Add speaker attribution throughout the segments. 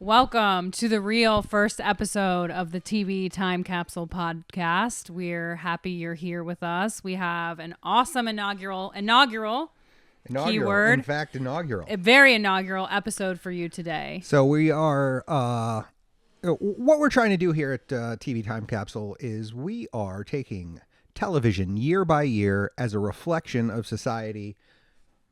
Speaker 1: Welcome to the real first episode of the TV Time Capsule podcast. We're happy you're here with us. We have an awesome inaugural keyword.
Speaker 2: In fact, inaugural.
Speaker 1: A very inaugural episode for you today.
Speaker 2: So we are, what we're trying to do here at TV Time Capsule is we are taking television year by year as a reflection of society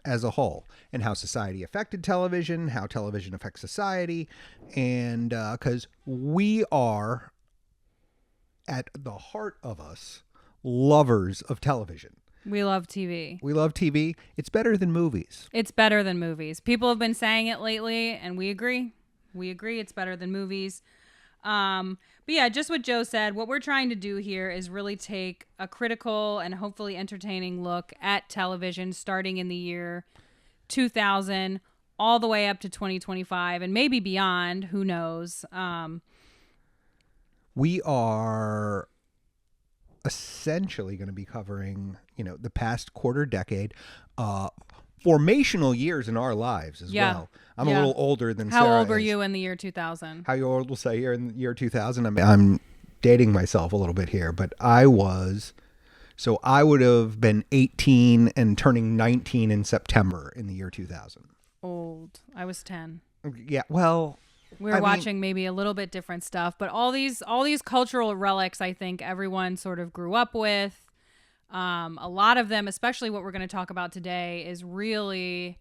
Speaker 2: as a whole, and how society affected television, how television affects society, and because we are, at the heart of us, lovers of television.
Speaker 1: We love TV.
Speaker 2: We love TV. It's better than movies.
Speaker 1: It's better than movies. People have been saying it lately, and we agree. We agree it's better than movies. But yeah, just what Joe said, what we're trying to do here is really take a critical and hopefully entertaining look at television starting in the year 2000 all the way up to 2025 and maybe beyond. Who knows?
Speaker 2: We are essentially going to be covering, the past quarter decade, formational years in our lives as well. I'm a little older than Sarah.
Speaker 1: How old were you in the year 2000?
Speaker 2: How old will say here in the year 2000? I'm dating myself a little bit here, but I would have been 18 and turning 19 in September in the year 2000.
Speaker 1: Old. I was 10.
Speaker 2: Yeah, well,
Speaker 1: we were watching maybe a little bit different stuff, but all these cultural relics, I think everyone sort of grew up with. A lot of them, especially what we're going to talk about today, is really,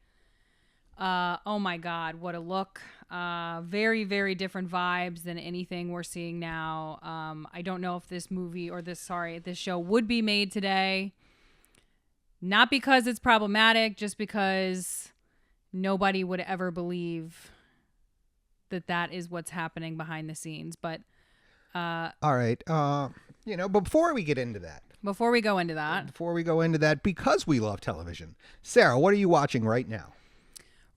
Speaker 1: oh my God, what a look. Very, very different vibes than anything we're seeing now. I don't know if this movie or this show would be made today. Not because it's problematic, just because nobody would ever believe that is what's happening behind the scenes. But,
Speaker 2: all right. But before we go into that, because we love television, Sarah, what are you watching right now?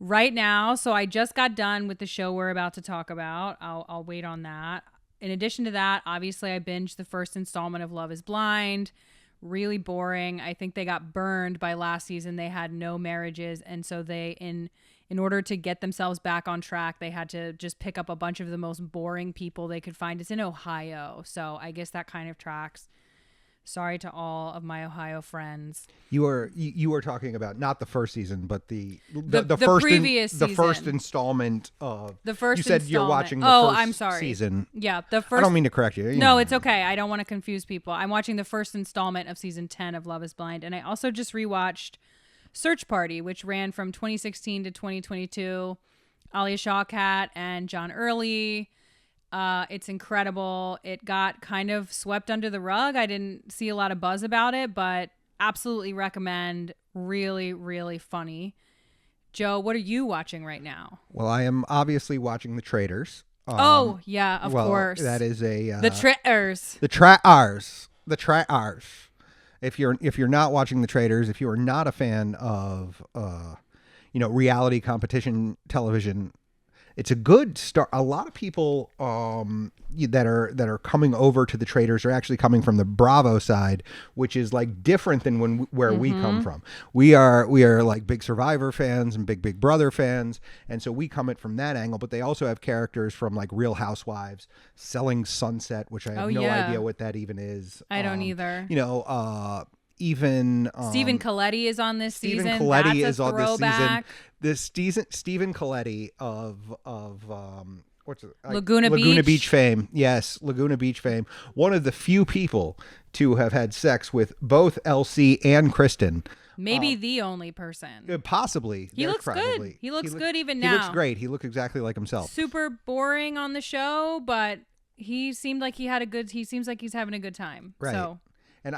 Speaker 1: Right now, so I just got done with the show we're about to talk about. I'll wait on that. In addition to that, obviously I binged the first installment of Love is Blind. Really boring. I think they got burned by last season. They had no marriages, and so they, in order to get themselves back on track, they had to just pick up a bunch of the most boring people they could find. It's in Ohio, so I guess that kind of tracks. Sorry to all of my Ohio friends.
Speaker 2: You were talking about not the first season, but the
Speaker 1: previous season.
Speaker 2: The first installment of
Speaker 1: the first.
Speaker 2: You said
Speaker 1: installment.
Speaker 2: You're watching the first
Speaker 1: I'm sorry.
Speaker 2: season.
Speaker 1: Yeah, the first.
Speaker 2: I don't mean to correct you.
Speaker 1: No, it's okay. I don't want to confuse people. I'm watching the first installment of season 10 of Love is Blind, and I also just rewatched Search Party, which ran from 2016 to 2022. Alia Shawkat and John Early. It's incredible. It got kind of swept under the rug. I didn't see a lot of buzz about it, but absolutely recommend. Really, really funny. Joe, what are you watching right now?
Speaker 2: Well, I am obviously watching The Traitors.
Speaker 1: Of course.
Speaker 2: That is
Speaker 1: The Traitors.
Speaker 2: The Traitors. The Traitors. If you're not watching The Traitors, if you are not a fan of reality competition television, it's a good start. A lot of people that are coming over to The Traitors are actually coming from the Bravo side, which is like different than where we come from. We are like big Survivor fans and big Brother fans, and so we come it from that angle. But they also have characters from like Real Housewives, Selling Sunset, which I have no idea what that even is.
Speaker 1: I don't either.
Speaker 2: Even
Speaker 1: Stephen Colletti is on this season.
Speaker 2: Stephen Colletti
Speaker 1: is
Speaker 2: on this season.
Speaker 1: This
Speaker 2: Stephen Colletti of what's it?
Speaker 1: Laguna
Speaker 2: Beach fame. Yes, Laguna Beach fame. One of the few people to have had sex with both Elsie and Kristen.
Speaker 1: Maybe the only person.
Speaker 2: Possibly.
Speaker 1: He looks good. He looks good even now.
Speaker 2: He looks great. He looks exactly like himself.
Speaker 1: Super boring on the show, but he seemed like he seems like he's having a good time.
Speaker 2: Right.
Speaker 1: So.
Speaker 2: And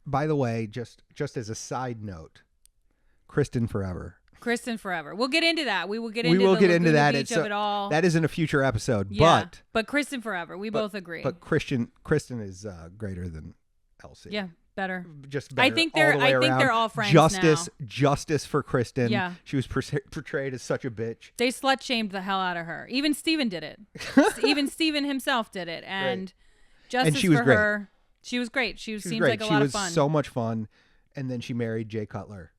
Speaker 2: by the way, just as a side note, Kristen Forever.
Speaker 1: We'll get into that. We will get into that. Beach of it all.
Speaker 2: That is in a future episode.
Speaker 1: Yeah, but Kristen Forever. We both agree.
Speaker 2: But Kristen is greater than Elsie.
Speaker 1: Yeah, better.
Speaker 2: Just better.
Speaker 1: I think they're all friends now.
Speaker 2: Justice for Kristen.
Speaker 1: Yeah.
Speaker 2: She was portrayed as such a bitch.
Speaker 1: They slut shamed the hell out of her. Even Steven did it. Even Steven himself did it. And justice for her. She was great. She seemed like a lot of fun.
Speaker 2: She was so much fun. And then she married Jay Cutler.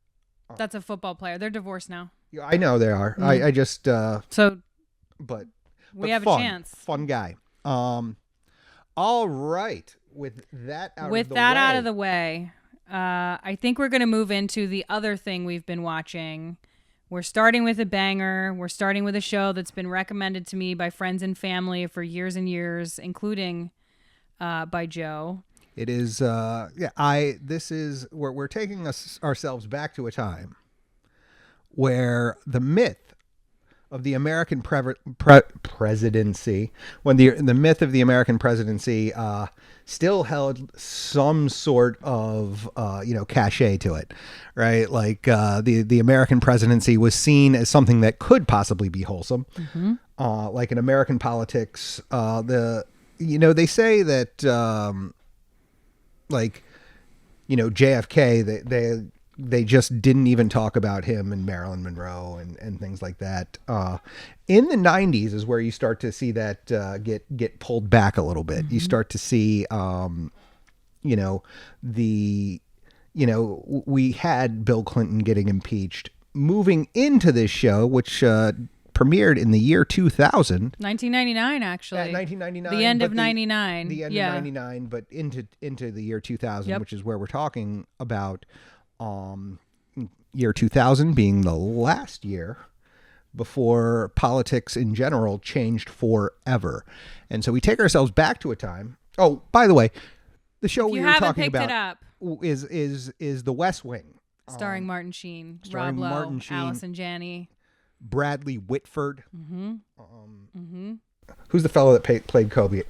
Speaker 1: That's a football player. They're divorced now.
Speaker 2: Yeah, I know they are. I just...
Speaker 1: So...
Speaker 2: But
Speaker 1: we have
Speaker 2: fun,
Speaker 1: a chance.
Speaker 2: Fun guy. All right. With that
Speaker 1: out of the way, I think we're going to move into the other thing we've been watching. We're starting with a banger. We're starting with a show that's been recommended to me by friends and family for years and years, including by Joe.
Speaker 2: It is, this is where we're taking ourselves back to a time where the myth of the American presidency, when the myth of the American presidency still held some sort of cachet to it, right? Like the American presidency was seen as something that could possibly be wholesome. Mm-hmm. Like in American politics, they say that JFK, they just didn't even talk about him and Marilyn Monroe and things like that. In the 90s is where you start to see that get pulled back a little bit. Mm-hmm. You start to see, we had Bill Clinton getting impeached. Moving into this show, which premiered in the year 2000.
Speaker 1: 1999, actually.
Speaker 2: 1999.
Speaker 1: The end of 99.
Speaker 2: The end of 99, but into the year 2000, yep. Which is where we're talking about. Year 2000 being the last year before politics in general changed forever. And so we take ourselves back to a time. Oh, by the way, the show we were talking about is The West Wing.
Speaker 1: Starring Martin Sheen, Rob Lowe, Allison Janney,
Speaker 2: Bradley Whitford. Mm-hmm. Who's the fellow that played Toby?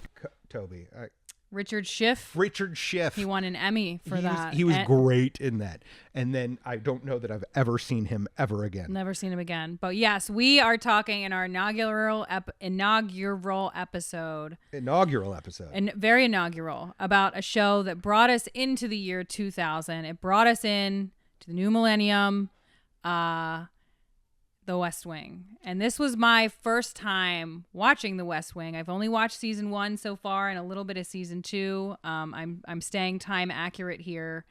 Speaker 1: Richard Schiff.
Speaker 2: He
Speaker 1: won an Emmy for that.
Speaker 2: He was great in that. And then I don't know that I've ever seen him ever again.
Speaker 1: Never seen him again. But yes, we are talking in our inaugural episode. And very inaugural, about a show that brought us into the year 2000. It brought us in to the new millennium, The West Wing. And this was my first time watching The West Wing. I've only watched season 1 so far and a little bit of season 2. I'm staying time accurate here,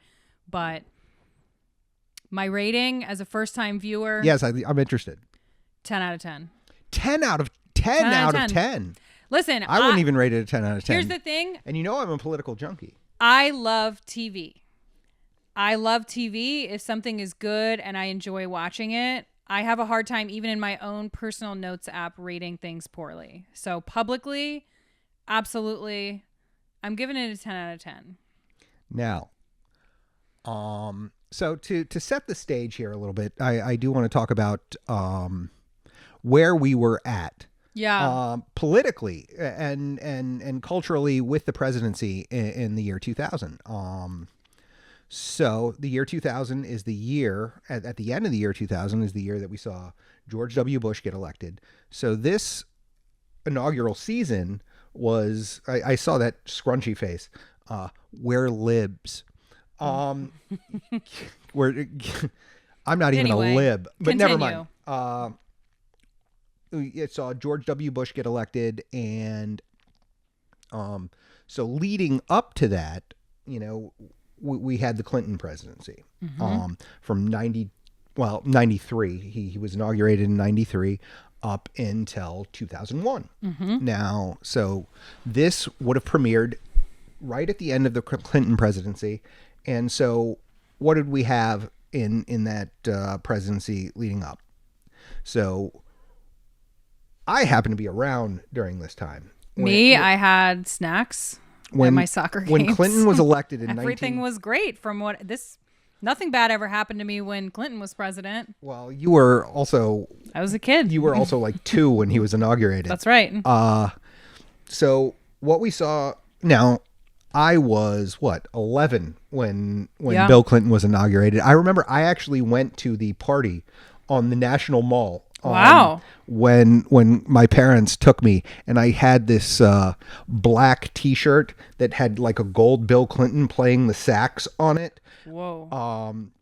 Speaker 1: but my rating as a first time viewer.
Speaker 2: Yes, I'm interested.
Speaker 1: 10 out of 10.
Speaker 2: 10 out of 10. Listen, I wouldn't even rate it a 10 out of 10.
Speaker 1: Here's the thing.
Speaker 2: And I'm a political junkie.
Speaker 1: I love TV. If something is good and I enjoy watching it. I have a hard time, even in my own personal notes app, rating things poorly. So publicly, absolutely, I'm giving it a 10 out of 10.
Speaker 2: Now, so to set the stage here a little bit, I do want to talk about where we were at.
Speaker 1: Yeah.
Speaker 2: Politically and culturally with the presidency in the year 2000. So the year 2000 is the year, at the end of the year 2000 is the year that we saw George W. Bush get elected. So this inaugural season was, I saw that scrunchy face, we're libs. I'm not even a lib, but
Speaker 1: continue.
Speaker 2: Never mind. It saw George W. Bush get elected. And so leading up to that, we had the Clinton presidency from 93. He was inaugurated in 93 up until 2001. Mm-hmm. Now, so this would have premiered right at the end of the Clinton presidency. And so what did we have in that presidency leading up? So I happened to be around during this time.
Speaker 1: I had snacks. At my soccer games.
Speaker 2: When Clinton was elected in
Speaker 1: everything was great nothing bad ever happened to me when Clinton was president.
Speaker 2: Well, you were also...
Speaker 1: I was a kid.
Speaker 2: You were also like 2 when he was inaugurated.
Speaker 1: That's right.
Speaker 2: So what we saw... Now, I was, 11 when Bill Clinton was inaugurated. I remember I actually went to the party on the National Mall.
Speaker 1: Wow.
Speaker 2: When my parents took me, and I had this black T-shirt that had like a gold Bill Clinton playing the sax on it.
Speaker 1: Whoa.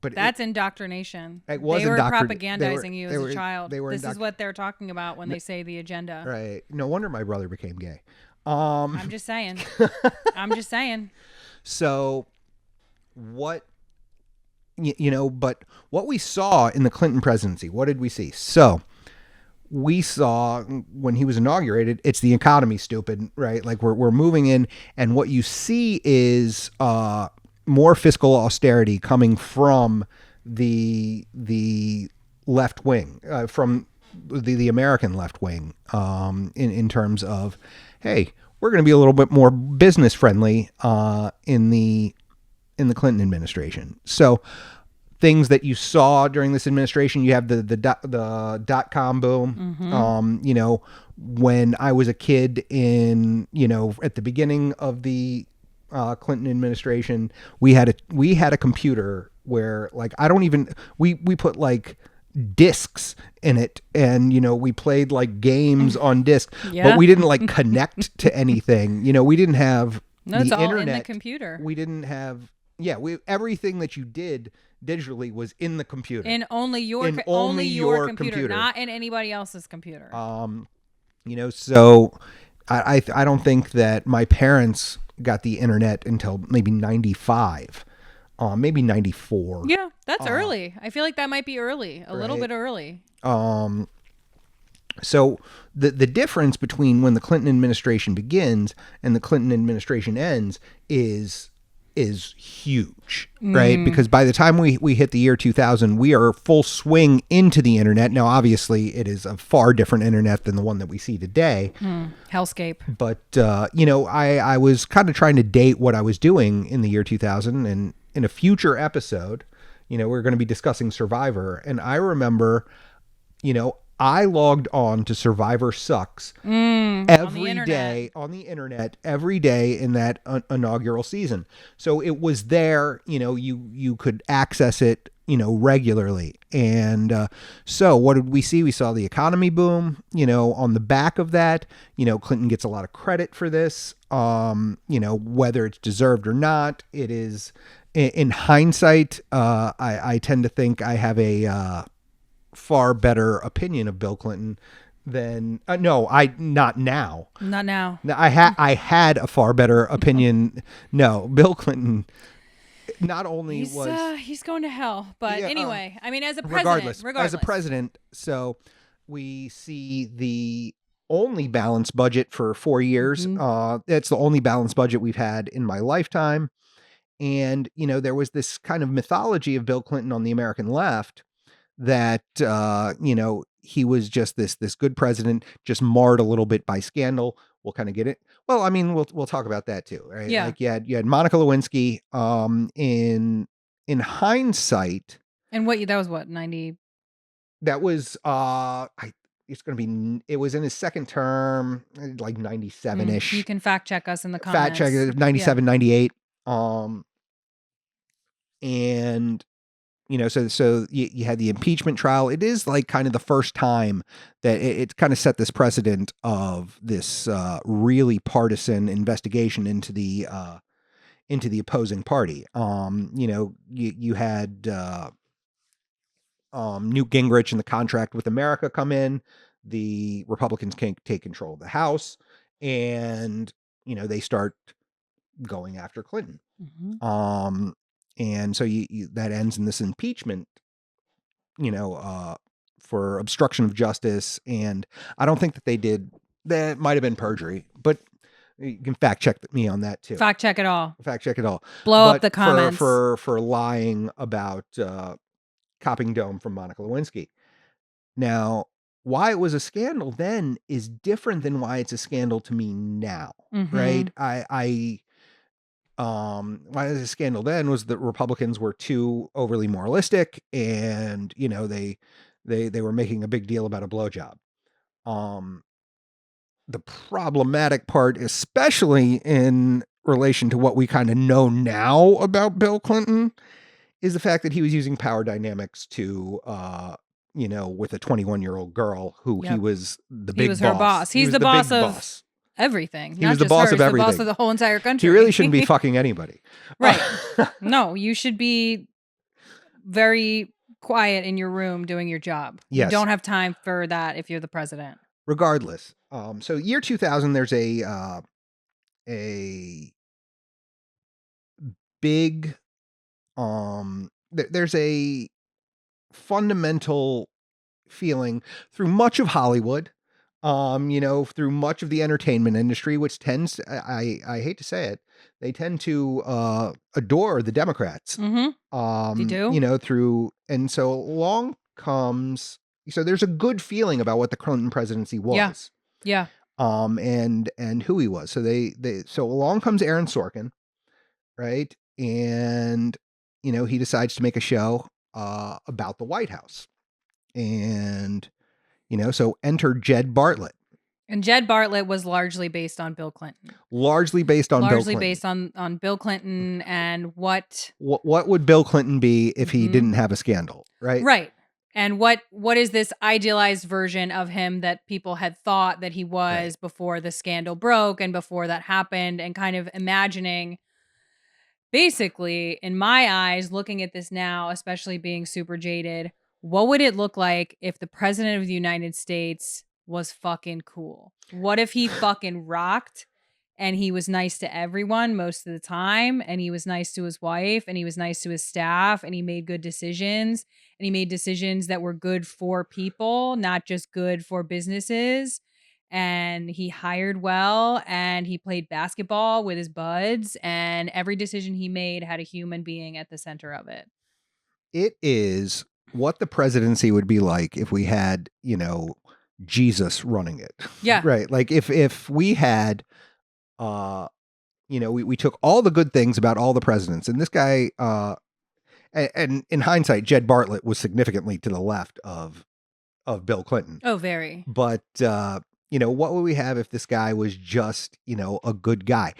Speaker 2: But
Speaker 1: that's indoctrination.
Speaker 2: It was
Speaker 1: they were propagandizing you as a child. This is what they're talking about when they say the agenda.
Speaker 2: Right. No wonder my brother became gay.
Speaker 1: I'm just saying.
Speaker 2: So what... but what we saw in the Clinton presidency, what did we see? So we saw when he was inaugurated, it's the economy, stupid, right? Like we're moving in, and what you see is more fiscal austerity coming from the left wing, from the American left wing, in terms of, hey, we're going to be a little bit more business friendly in the Clinton administration. So things that you saw during this administration, you have the dot-com boom. You know, when I was a kid in, you know, at the beginning of the Clinton administration, we had a computer where, like, I don't even, we put like discs in it, and, you know, we played like games on disc, but we didn't like connect to anything. You know, we didn't have
Speaker 1: it's all
Speaker 2: internet
Speaker 1: in the computer.
Speaker 2: We didn't have, everything that you did digitally was in the computer,
Speaker 1: In only your computer, not in anybody else's computer.
Speaker 2: You know, so I don't think that my parents got the internet until maybe 95, maybe 94.
Speaker 1: Yeah, that's early. I feel like that might be early, a little bit early.
Speaker 2: So the difference between when the Clinton administration begins and the Clinton administration ends is huge, right? Because by the time we hit the year 2000, we are full swing into the internet. Now, obviously, it is a far different internet than the one that we see today.
Speaker 1: Hellscape.
Speaker 2: But, you know, I was kind of trying to date what I was doing in the year 2000. And in a future episode, you know, we're going to be discussing Survivor. And I remember, you know, I logged on to Survivor Sucks every day on the internet, every day in that inaugural season. So it was there, you know, you could access it, you know, regularly. And so what did we see? We saw the economy boom, you know, on the back of that. You know, Clinton gets a lot of credit for this, you know, whether it's deserved or not. It is, in hindsight, I tend to think I have a far better opinion of Bill Clinton than not now. I had a far better opinion. No, Bill Clinton not only
Speaker 1: he's going to hell, but anyway, I mean, as a
Speaker 2: regardless, as a president, so we see the only balanced budget for 4 years. It's the only balanced budget we've had in my lifetime. And, you know, there was this kind of mythology of Bill Clinton on the American left that, you know, he was just this good president, just marred a little bit by scandal. We'll kind of get it. Well, I mean, we'll talk about that too, right?
Speaker 1: Yeah.
Speaker 2: Like you had Monica Lewinsky, in hindsight.
Speaker 1: And that was what, 90?
Speaker 2: That was, it was in his second term, like 97-ish.
Speaker 1: You can fact check us in the comments.
Speaker 2: Fact check 97, 98. And, you know, so you had the impeachment trial. It is like kind of the first time that it kind of set this precedent of this really partisan investigation into the opposing party. You know, you had Newt Gingrich and the Contract with America come in. The Republicans can't take control of the House, and, you know, they start going after Clinton. And so that ends in this impeachment, you know, for obstruction of justice. And I don't think that they did. That might have been perjury, but you can fact check me on that too.
Speaker 1: Fact check it all.
Speaker 2: Blow
Speaker 1: up the comments
Speaker 2: for lying about copying Dome from Monica Lewinsky. Now, why it was a scandal then is different than why it's a scandal to me now, right? Why it was a scandal then was that Republicans were too overly moralistic, and, you know, they were making a big deal about a blowjob. The problematic part, especially in relation to what we kind of know now about Bill Clinton, is the fact that he was using power dynamics to, you know, with a 21-year-old girl who he was the big boss.
Speaker 1: He was her boss. He's the boss of everything.
Speaker 2: He was the boss of everything.
Speaker 1: He's the boss of the whole entire country.
Speaker 2: He really shouldn't be fucking anybody.
Speaker 1: Right. No, you should be very quiet in your room doing your job.
Speaker 2: Yes.
Speaker 1: You don't have time for that if you're the president.
Speaker 2: Regardless. So year 2000, there's a big, there's a fundamental feeling through much of Hollywood, through much of the entertainment industry, which tends, I hate to say it, they tend to adore the Democrats.
Speaker 1: They do.
Speaker 2: And so along comes, so there's a good feeling about what the Clinton presidency was.
Speaker 1: Yeah.
Speaker 2: And who he was. So along comes Aaron Sorkin, right? And he decides to make a show about the White House. And so enter Jed Bartlett.
Speaker 1: And Jed Bartlett was largely based on Bill Clinton.
Speaker 2: Largely based on
Speaker 1: Bill Clinton and what
Speaker 2: would Bill Clinton be if he didn't have a scandal, right?
Speaker 1: Right. And what is this idealized version of him that people had thought that he was before the scandal broke and before that happened, and kind of imagining, basically, in my eyes, looking at this now, especially being super jaded, what would it look like if the president of the United States was fucking cool? What if he fucking rocked and he was nice to everyone most of the time, and he was nice to his wife, and he was nice to his staff, and he made good decisions, and he made decisions that were good for people, not just good for businesses, and he hired well, and he played basketball with his buds, and every decision he made had a human being at the center of it.
Speaker 2: It is what the presidency would be like if we had, Jesus running it.
Speaker 1: Yeah.
Speaker 2: Right. Like if we had, we took all the good things about all the presidents, and this guy, and in hindsight, Jed Bartlett was significantly to the left of Bill Clinton.
Speaker 1: Oh, very.
Speaker 2: But, what would we have if this guy was just, a good guy?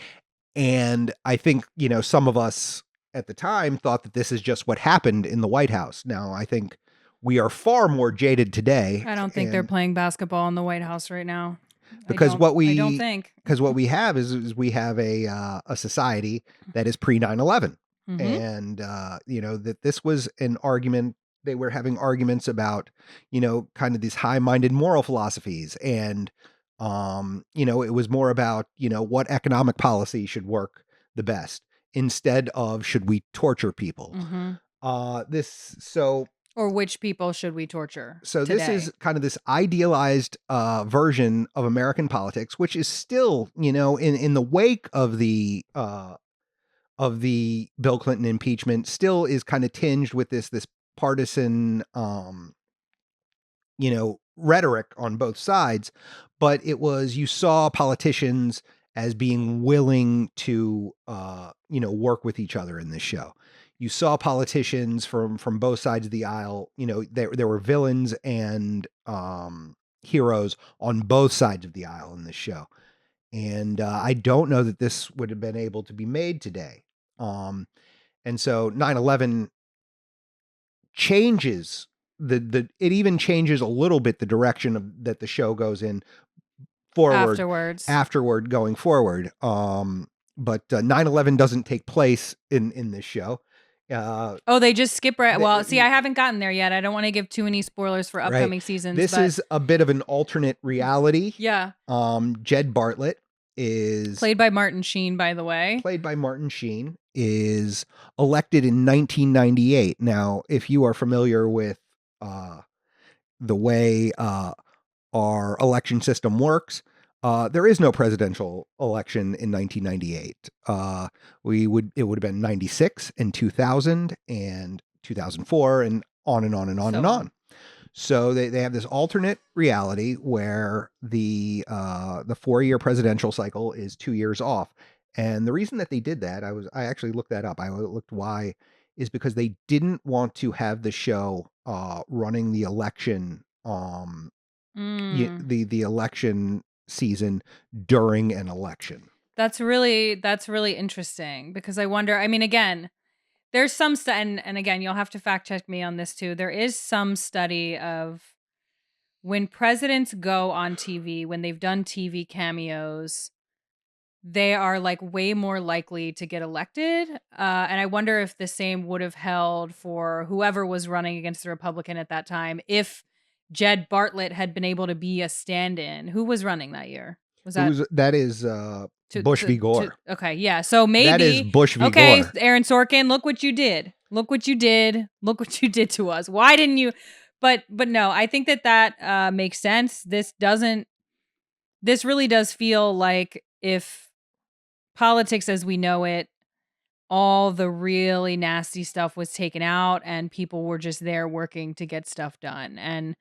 Speaker 2: And I think, some of us at the time thought that this is just what happened in the White House. Now, I think we are far more jaded today.
Speaker 1: I don't think they're playing basketball in the White House right now.
Speaker 2: Because what we have is we have a society that is pre 9/11, and that this was an argument. They were having arguments about kind of these high-minded moral philosophies, and it was more about what economic policy should work the best instead of should we torture people.
Speaker 1: Or which people should we torture?
Speaker 2: So
Speaker 1: today?
Speaker 2: This is kind of this idealized version of American politics, which is still, in the wake of the Bill Clinton impeachment, still is kind of tinged with this partisan, rhetoric on both sides. But you saw politicians as being willing to, work with each other in this show. You saw politicians from both sides of the aisle. There were villains and heroes on both sides of the aisle in this show. And I don't know that this would have been able to be made today. And so 9/11 changes it even changes a little bit the direction that the show goes in afterward going forward. But 9/11 doesn't take place in this show.
Speaker 1: They just skip right. Well, see, I haven't gotten there yet. I don't want to give too many spoilers for upcoming seasons.
Speaker 2: This is a bit of an alternate reality.
Speaker 1: Yeah.
Speaker 2: Jed Bartlett is
Speaker 1: played by Martin Sheen, by the way.
Speaker 2: Is elected in 1998. Now, if you are familiar with the way our election system works, there is no presidential election in 1998. It would have been 96 and 2000 and 2004 and on and on and on and on. So they have this alternate reality where the 4-year presidential cycle is 2 years off. And the reason that they did that, I actually looked that up. I looked why, is because they didn't want to have the show running the election the election season during an election.
Speaker 1: That's really interesting, because I wonder, I mean, again, there's some and again, you'll have to fact check me on this too. There is some study of when presidents go on TV, when they've done TV cameos, they are like way more likely to get elected. And I wonder if the same would have held for whoever was running against the Republican at that time, if Jed Bartlett had been able to be a stand-in. Who was running that year?
Speaker 2: That is Bush v. Gore.
Speaker 1: Okay, yeah. So maybe
Speaker 2: that is Bush v. Gore.
Speaker 1: Okay, Aaron Sorkin, look what you did. Look what you did. Look what you did to us. Why didn't you But no, I think that makes sense. This really does feel like if politics as we know it, all the really nasty stuff was taken out and people were just there working to get stuff done. And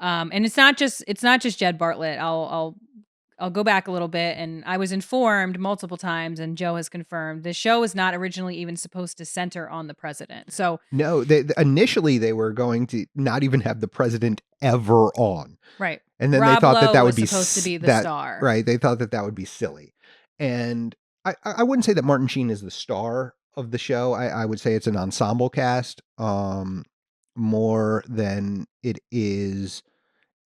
Speaker 1: it's not just Jed Bartlett. I'll go back a little bit, and I was informed multiple times, and Joe has confirmed the show is not originally even supposed to center on the president. So
Speaker 2: No, initially they were going to not even have the president ever on.
Speaker 1: right.
Speaker 2: And then
Speaker 1: Rob
Speaker 2: they thought
Speaker 1: Lowe
Speaker 2: that
Speaker 1: was
Speaker 2: would be
Speaker 1: supposed to be the star.
Speaker 2: Right. They thought that would be silly. And I wouldn't say that Martin Sheen is the star of the show. I would say it's an ensemble cast, more than it is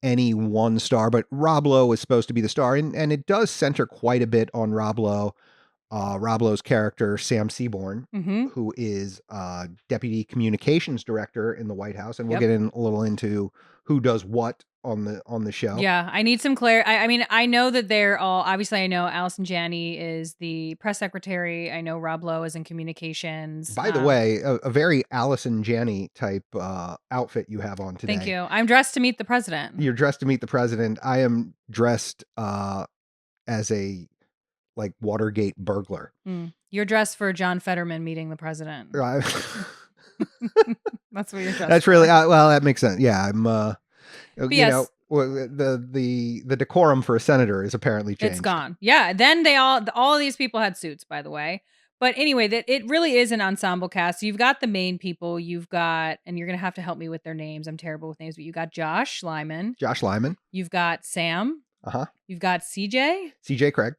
Speaker 2: any one star. But Rob Lowe is supposed to be the star, and it does center quite a bit on Rob Lowe. Rob Lowe's character, Sam Seaborn, who is Deputy Communications Director in the White House. And we'll get in a little into who does what on the show.
Speaker 1: Yeah, I need some clarity. I mean, I know that they're all, obviously I know Allison Janney is the press secretary. I know Rob Lowe is in communications.
Speaker 2: By the way, a very Allison Janney type outfit you have on today.
Speaker 1: Thank you. I'm dressed to meet the president.
Speaker 2: You're dressed to meet the president. I am dressed as a like Watergate burglar.
Speaker 1: You're dressed for John Fetterman meeting the president. That's what you're dressed
Speaker 2: That's
Speaker 1: for.
Speaker 2: really well, that makes sense. Yeah, I'm
Speaker 1: yes.
Speaker 2: know, the decorum for a senator is apparently changed.
Speaker 1: It's gone. Yeah, then all of these people had suits, by the way. But anyway, that it really is an ensemble cast. So you've got the main people, you've got, and you're going to have to help me with their names. I'm terrible with names, but you got Josh Lyman. You've got Sam. You've got CJ
Speaker 2: Craig.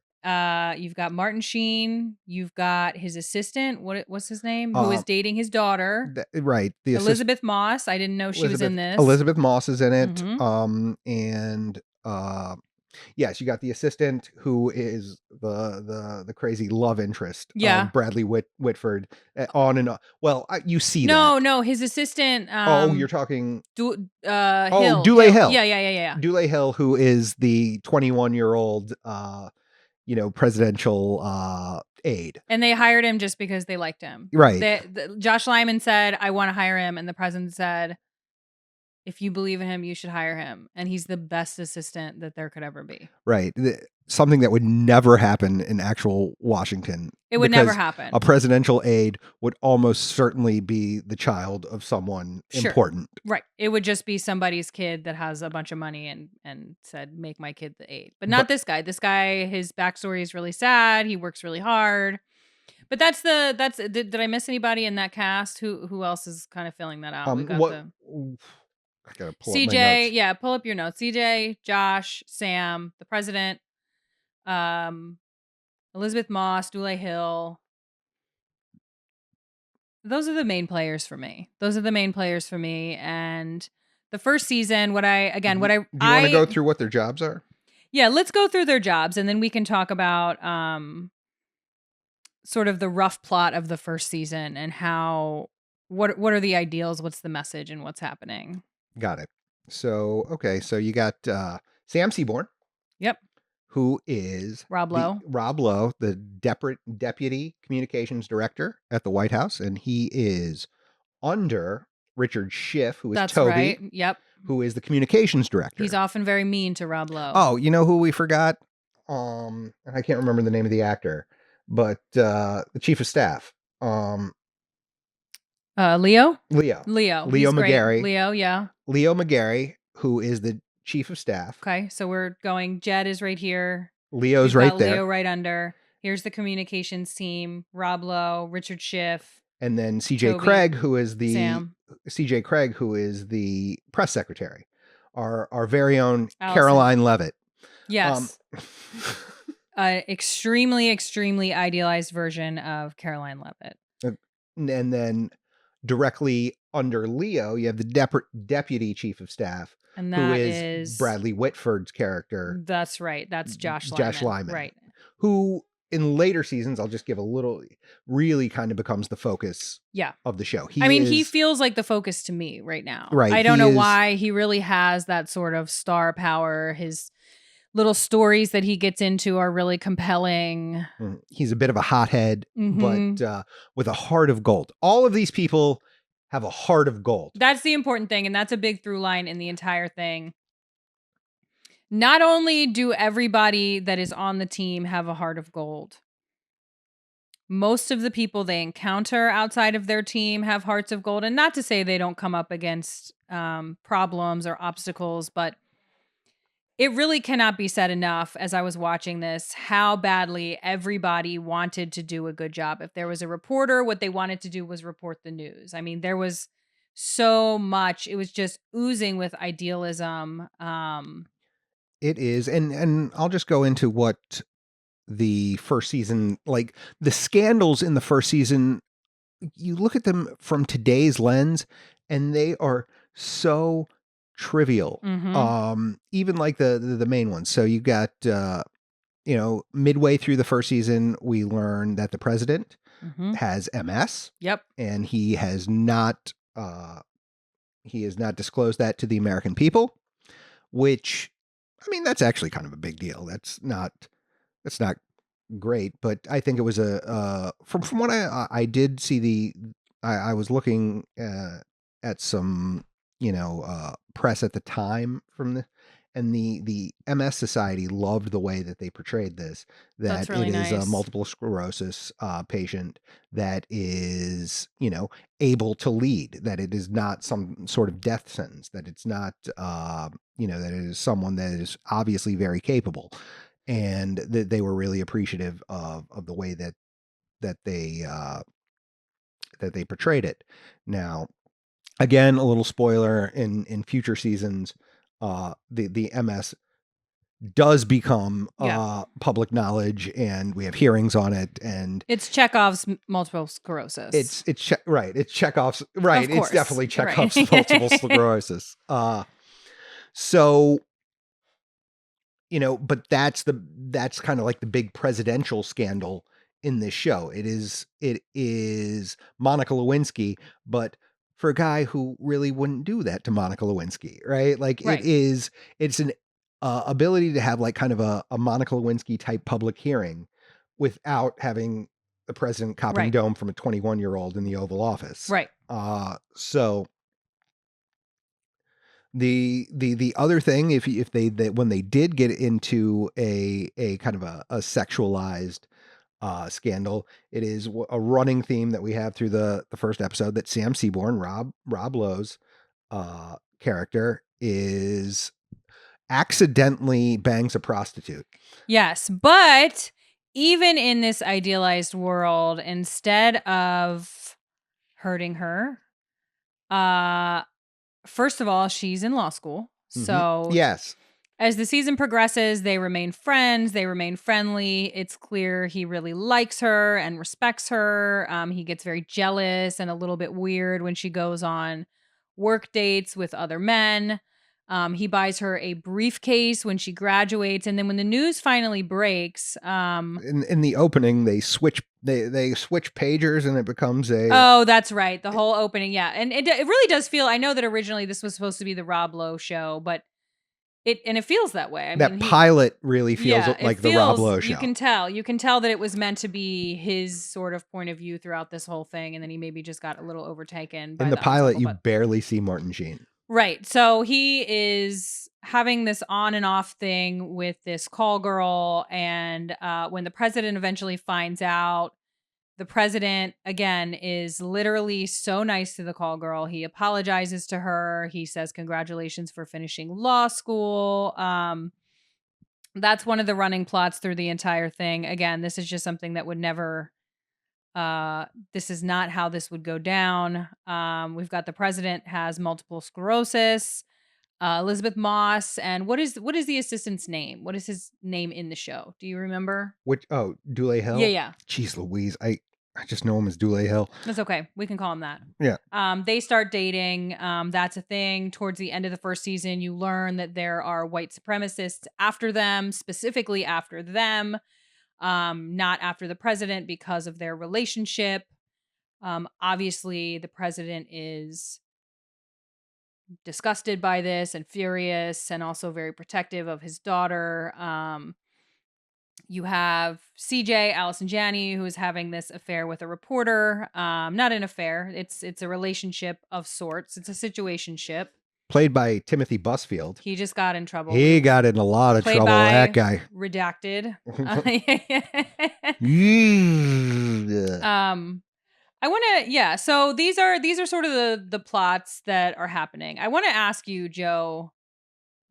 Speaker 1: You've got Martin Sheen. You've got his assistant. What's his name? Who is dating his daughter?
Speaker 2: Right. The
Speaker 1: Elizabeth Moss. I didn't know she was in this.
Speaker 2: Elizabeth Moss is in it. And yes, you got the assistant who is the crazy love interest.
Speaker 1: Yeah.
Speaker 2: Bradley Whitford. On and on. Well, you see
Speaker 1: No, his assistant.
Speaker 2: You're talking.
Speaker 1: Hill.
Speaker 2: Dule Hill.
Speaker 1: Yeah.
Speaker 2: Dule Hill, who is the 21-year-old. Presidential aide.
Speaker 1: And they hired him just because they liked him.
Speaker 2: Right.
Speaker 1: Josh Lyman said, I want to hire him. And the president said, if you believe in him, you should hire him. And he's the best assistant that there could ever be.
Speaker 2: Right. Something that would never happen in actual Washington.
Speaker 1: It would never happen.
Speaker 2: A presidential aide would almost certainly be the child of someone important.
Speaker 1: Right. It would just be somebody's kid that has a bunch of money and said, make my kid the aide. But not this guy. This guy, his backstory is really sad. He works really hard. But did I miss anybody in that cast? Who else is kind of filling that out? We got
Speaker 2: I gotta pull
Speaker 1: CJ,
Speaker 2: up my notes.
Speaker 1: yeah, pull up your notes. CJ, Josh, Sam, the president, Elizabeth Moss, Dule Hill. Those are the main players for me. And the first season, do you want
Speaker 2: to go through what their jobs are?
Speaker 1: Yeah, let's go through their jobs, and then we can talk about sort of the rough plot of the first season and what are the ideals, what's the message, and what's happening.
Speaker 2: Got it. So, okay. So you got Sam Seaborn.
Speaker 1: Yep.
Speaker 2: Who is
Speaker 1: Rob Lowe,
Speaker 2: the Deputy Communications Director at the White House. And he is under Richard Schiff, who is Toby.
Speaker 1: Right. Yep.
Speaker 2: Who is the Communications Director.
Speaker 1: He's often very mean to Rob Lowe.
Speaker 2: Oh, you know who we forgot? I can't remember the name of the actor, but the Chief of Staff.
Speaker 1: Leo
Speaker 2: McGarry.
Speaker 1: Leo, yeah.
Speaker 2: Leo McGarry, who is the Chief of Staff.
Speaker 1: Okay, so we're going, Jed is right here.
Speaker 2: Leo's right there.
Speaker 1: Leo right under. Here's the communications team. Rob Lowe, Richard Schiff.
Speaker 2: And then CJ Craig, who is the
Speaker 1: Sam.
Speaker 2: CJ Craig, who is the press secretary. Our very own
Speaker 1: Allison.
Speaker 2: Caroline Levitt.
Speaker 1: Yes. Extremely, extremely idealized version of Caroline Levitt.
Speaker 2: And then directly under Leo, you have the Deputy Chief of Staff,
Speaker 1: and that
Speaker 2: who is Bradley Whitford's character.
Speaker 1: That's right. That's Josh Lyman.
Speaker 2: Right. Who in later seasons, I'll just give a little, really kind of becomes the focus of the show. He feels like the focus to me right now.
Speaker 1: Right. I don't know why. He really has that sort of star power. His little stories that he gets into are really compelling.
Speaker 2: He's a bit of a hothead, but with a heart of gold. All of these people have a heart of gold.
Speaker 1: That's the important thing, and that's a big through line in the entire thing. Not only do everybody that is on the team have a heart of gold, most of the people they encounter outside of their team have hearts of gold. And not to say they don't come up against problems or obstacles, but it really cannot be said enough as I was watching this how badly everybody wanted to do a good job. If there was a reporter, what they wanted to do was report the news. I mean, there was so much, it was just oozing with idealism.
Speaker 2: It is, and I'll just go into what the first season, like the scandals in the first season, you look at them from today's lens and they are so trivial. Even like the main ones. So you got midway through the first season, we learn that the president has MS.
Speaker 1: Yep.
Speaker 2: And he has not disclosed that to the American people, which, I mean, that's actually kind of a big deal. That's not great, but I think it was from what I did see I was looking at some press at the time from and the MS Society loved the way that they portrayed this, that
Speaker 1: really
Speaker 2: it is
Speaker 1: nice.
Speaker 2: a multiple sclerosis patient that is able to lead, that it is not some sort of death sentence, that it's not that it is someone that is obviously very capable. And they were really appreciative of the way that they portrayed it. Now, again, a little spoiler in future seasons, the MS does become public knowledge, and we have hearings on it, and
Speaker 1: it's Chekhov's multiple sclerosis.
Speaker 2: It's right. It's Chekhov's right. It's definitely Chekhov's multiple sclerosis. So. But that's kind of like the big presidential scandal in this show. It is Monica Lewinsky, but for a guy who really wouldn't do that to Monica Lewinsky, right? Like it's an ability to have like kind of a Monica Lewinsky type public hearing without having the president copping dome from a 21-year-old in the Oval Office.
Speaker 1: Right.
Speaker 2: So the other thing, if they when they did get into a kind of a sexualized scandal, it is a running theme that we have through the first episode, that Sam Seaborn, Rob Lowe's character, is accidentally bangs a prostitute.
Speaker 1: Yes, but even in this idealized world, instead of hurting her, first of all, she's in law school. So
Speaker 2: yes,
Speaker 1: as the season progresses, they remain friends. They remain friendly. It's clear he really likes her and respects her. He gets very jealous and a little bit weird when she goes on work dates with other men. He buys her a briefcase when she graduates, and then when the news finally breaks,
Speaker 2: in the opening they switch pagers and it becomes a
Speaker 1: oh, that's right, the whole opening, yeah, and it really does feel. I know that originally this was supposed to be the Rob Lowe show, but it feels that way. I mean,
Speaker 2: pilot really feels like the Rob Lowe show.
Speaker 1: You can tell that it was meant to be his sort of point of view throughout this whole thing, and then he maybe just got a little overtaken by
Speaker 2: in the pilot. You barely see Martin Sheen.
Speaker 1: Right. So he is having this on and off thing with this call girl. And when the president eventually finds out, the president, again, is literally so nice to the call girl. He apologizes to her. He says, congratulations for finishing law school. That's one of the running plots through the entire thing. Again, this is just something that would never... this is not how this would go down. We've got the president has multiple sclerosis, Elizabeth Moss, and what is the assistant's name? What is his name in the show? Do you remember?
Speaker 2: Dule Hill?
Speaker 1: Yeah.
Speaker 2: Jeez Louise. I just know him as Dule Hill.
Speaker 1: That's okay. We can call him that.
Speaker 2: Yeah.
Speaker 1: They start dating. That's a thing. Towards the end of the first season, you learn that there are white supremacists after them, specifically after them. Not after the president because of their relationship. Obviously, the president is disgusted by this and furious and also very protective of his daughter. You have CJ, Allison Janney, who is having this affair with a reporter. Not an affair. It's a relationship of sorts. It's a situationship.
Speaker 2: Played by Timothy Busfield.
Speaker 1: He just got in trouble.
Speaker 2: He got in a lot of
Speaker 1: Played
Speaker 2: trouble.
Speaker 1: by
Speaker 2: That guy.
Speaker 1: Redacted.
Speaker 2: Yeah.
Speaker 1: I want to, yeah. So these are sort of the plots that are happening. I want to ask you, Joe,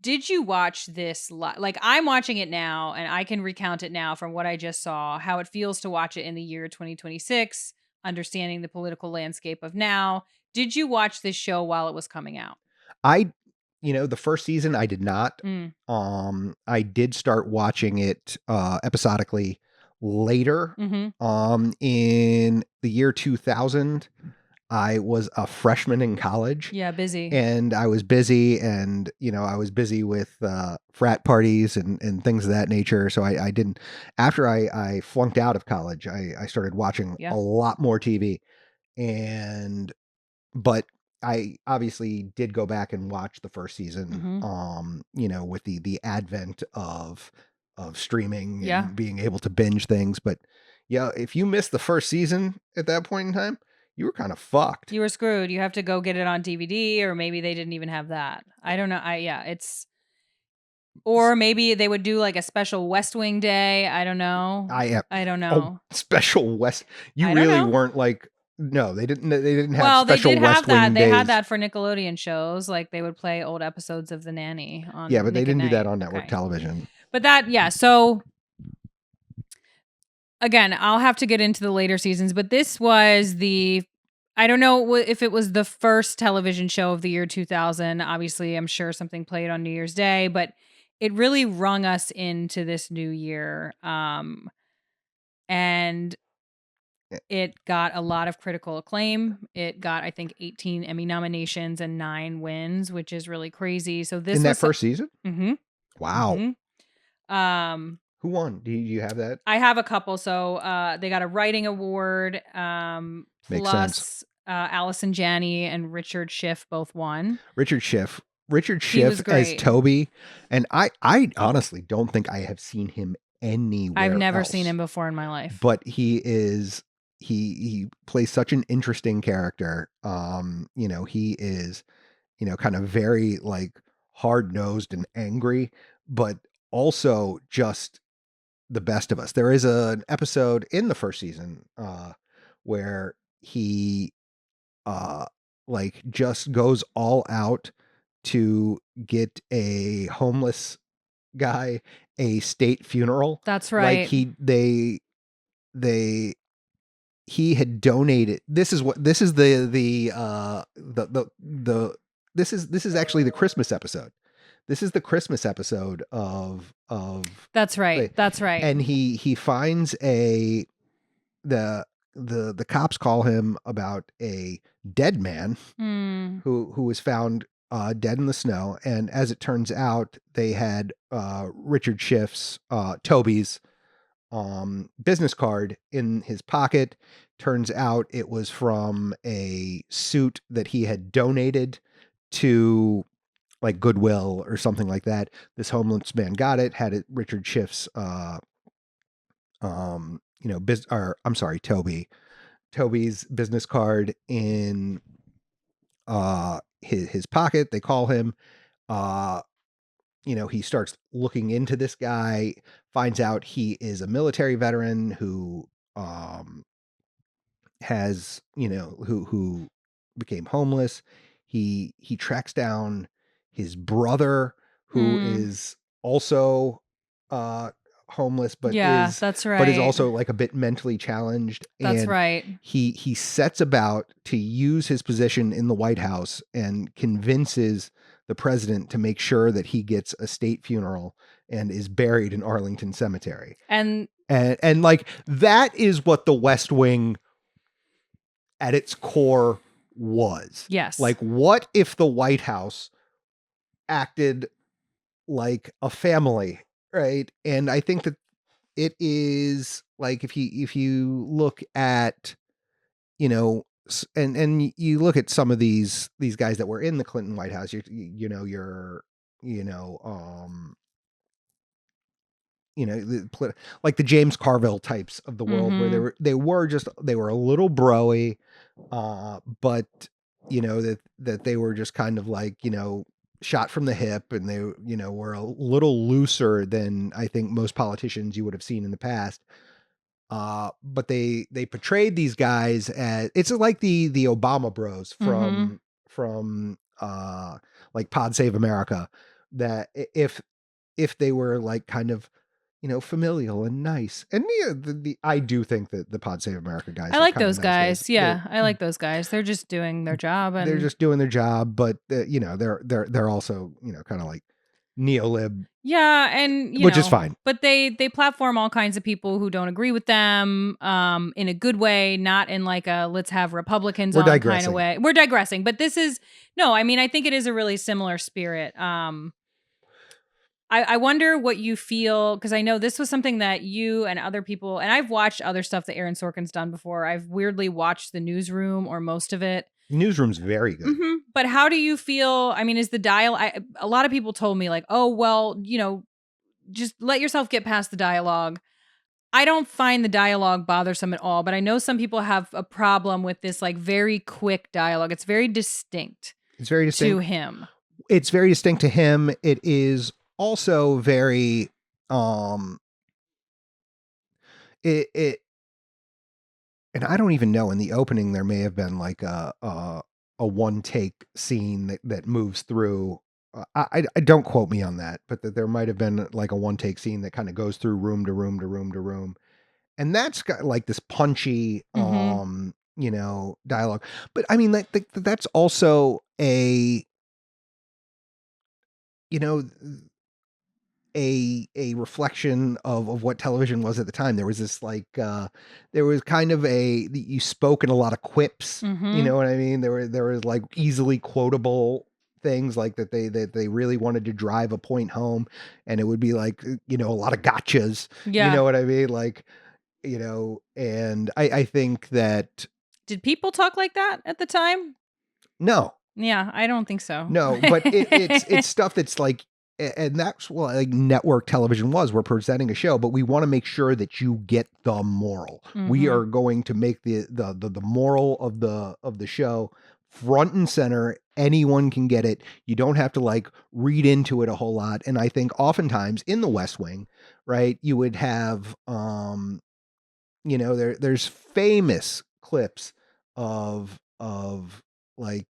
Speaker 1: did you watch this like I'm watching it now and I can recount it now from what I just saw, how it feels to watch it in the year 2026, understanding the political landscape of now. Did you watch this show while it was coming out?
Speaker 2: The first season I did not.
Speaker 1: Mm.
Speaker 2: I did start watching it episodically later.
Speaker 1: Mm-hmm.
Speaker 2: In the year 2000, I was a freshman in college.
Speaker 1: Yeah, busy.
Speaker 2: And I was busy, and I was busy with frat parties and things of that nature. So I didn't. After I flunked out of college, I started watching a lot more TV, but I obviously did go back and watch the first season. With the advent of streaming and being able to binge things. But yeah, if you missed the first season at that point in time, you were kind of fucked.
Speaker 1: You were screwed. You have to go get it on DVD, or maybe they didn't even have that. I don't know. Or maybe they would do like a special West Wing day. I don't know. I don't know.
Speaker 2: Special West. You really weren't like. No, they didn't. They didn't have
Speaker 1: well,
Speaker 2: special
Speaker 1: they did
Speaker 2: West
Speaker 1: have that.
Speaker 2: Wing
Speaker 1: They
Speaker 2: days.
Speaker 1: had that for Nickelodeon shows. Like they would play old episodes of The Nanny on.
Speaker 2: Yeah, but
Speaker 1: Nick
Speaker 2: they didn't
Speaker 1: at
Speaker 2: do that
Speaker 1: Night.
Speaker 2: on network television.
Speaker 1: But so again, I'll have to get into the later seasons. But this was I don't know if it was the first television show of the year 2000. Obviously, I'm sure something played on New Year's Day, but it really rung us into this new year. And it got a lot of critical acclaim. It got, I think, 18 Emmy nominations and 9 wins, which is really crazy. So this
Speaker 2: in that first season?
Speaker 1: Mm-hmm.
Speaker 2: Wow.
Speaker 1: Mm-hmm.
Speaker 2: Who won? Do you have that?
Speaker 1: I have a couple. So they got a writing award.
Speaker 2: Makes
Speaker 1: plus Allison Janney and Richard Schiff both won.
Speaker 2: Richard Schiff as Toby. And I honestly don't think I have seen him anywhere
Speaker 1: I've never
Speaker 2: else.
Speaker 1: seen him before in my life.
Speaker 2: But he plays such an interesting character. He is, kind of very like hard-nosed and angry, but also just the best of us. There is an episode in the first season where he like just goes all out to get a homeless guy a state funeral.
Speaker 1: That's right.
Speaker 2: Like he had donated. This is actually the Christmas episode. This is the Christmas episode of
Speaker 1: That's right. That's right.
Speaker 2: And he finds the cops call him about a dead man who was found dead in the snow. And as it turns out, they had Richard Schiff's Toby's business card in his pocket. Turns out it was from a suit that he had donated to like Goodwill or something like that. This homeless man got it, had it Richard Schiff's Toby's business card in his pocket. They call him. He starts looking into this guy, finds out he is a military veteran who has, who became homeless. He tracks down his brother, who is also homeless, but
Speaker 1: that's right.
Speaker 2: But is also like a bit mentally challenged.
Speaker 1: That's
Speaker 2: and
Speaker 1: right.
Speaker 2: He sets about to use his position in the White House and convinces the president to make sure that he gets a state funeral and is buried in Arlington Cemetery. And like that is what the West Wing at its core was.
Speaker 1: Yes.
Speaker 2: Like, what if the White House acted like a family, right? And I think that it is like if you look at, and you look at some of these guys that were in the Clinton White House, like the James Carville types of the world, where they were a little broy, but that they were just kind of like, shot from the hip, and they, were a little looser than I think most politicians you would have seen in the past. But they portrayed these guys as, it's like the Obama bros from like Pod Save America, that if they were like kind of, familial and nice. And I do think that the Pod Save America guys
Speaker 1: I
Speaker 2: are
Speaker 1: like
Speaker 2: kind
Speaker 1: those
Speaker 2: of nice
Speaker 1: guys. Yeah, I like those guys. They're just doing their job, and
Speaker 2: they're just doing their job, but they're also, kind of like neolib,
Speaker 1: yeah, and
Speaker 2: which is fine.
Speaker 1: but they platform all kinds of people who don't agree with them, in a good way, not in like a let's have Republicans
Speaker 2: We're
Speaker 1: on kind of
Speaker 2: digressing.
Speaker 1: way. We're digressing, but this is no. I mean, I think it is a really similar spirit. I wonder what you feel, because I know this was something that you and other people, and I've watched other stuff that Aaron Sorkin's done before. I've weirdly watched The Newsroom or most of it.
Speaker 2: Newsroom's very good.
Speaker 1: But how do you feel? I mean, is the dialogue? A lot of people told me like, oh, well, just let yourself get past the dialogue. I don't find the dialogue bothersome at all, but I know some people have a problem with this like very quick dialogue. It's very distinct.
Speaker 2: It's very distinct
Speaker 1: to him.
Speaker 2: It's very distinct to him. It is also very it and I don't even know, in the opening there may have been like a one take scene that moves through. I don't quote me on that, but that there might have been like a one take scene that kind of goes through room to room to room to room, and that's got like this punchy dialogue. But I mean, that's also a a reflection of what television was at the time. There was this like there was kind of you spoke in a lot of quips. You know what I mean? There was like easily quotable things like that they really wanted to drive a point home, and it would be like, a lot of gotchas.
Speaker 1: Yeah.
Speaker 2: You know what I mean? Like, and I think that,
Speaker 1: did people talk like that at the time?
Speaker 2: No.
Speaker 1: Yeah, I don't think so.
Speaker 2: No, but it's stuff that's like, and that's what like network television was. We're presenting a show, but we want to make sure that you get the moral. We are going to make the moral of the show front and center. Anyone can get it. You don't have to like read into it a whole lot. And I think oftentimes in the West Wing, right, you would have there's famous clips of like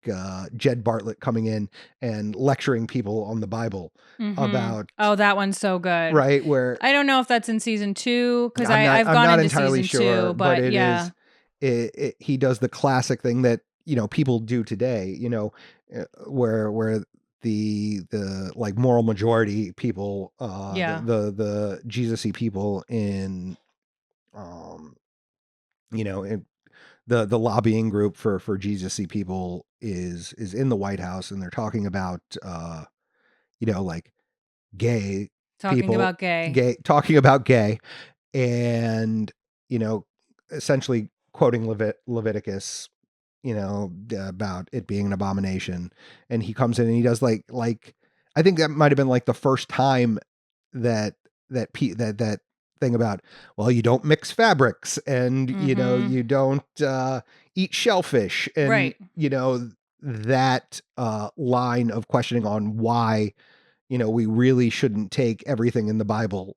Speaker 2: Jed Bartlett coming in and lecturing people on the Bible about,
Speaker 1: that one's so good,
Speaker 2: right? Where
Speaker 1: I don't know if that's in season 2, because
Speaker 2: I'm
Speaker 1: I've gone
Speaker 2: not
Speaker 1: into
Speaker 2: entirely
Speaker 1: season
Speaker 2: sure,
Speaker 1: 2, but
Speaker 2: it
Speaker 1: yeah,
Speaker 2: is. He does the classic thing that people do today. Where the like moral majority people, the Jesus-y people in in the lobbying group for Jesus-y people is in the White House, and they're talking about like gay
Speaker 1: talking
Speaker 2: people,
Speaker 1: about gay,
Speaker 2: talking about gay, and essentially quoting Leviticus, about it being an abomination. And he comes in and he does like I think that might have been like the first time that thing about, well, you don't mix fabrics, and you don't eat shellfish, and
Speaker 1: right,
Speaker 2: that line of questioning on why we really shouldn't take everything in the Bible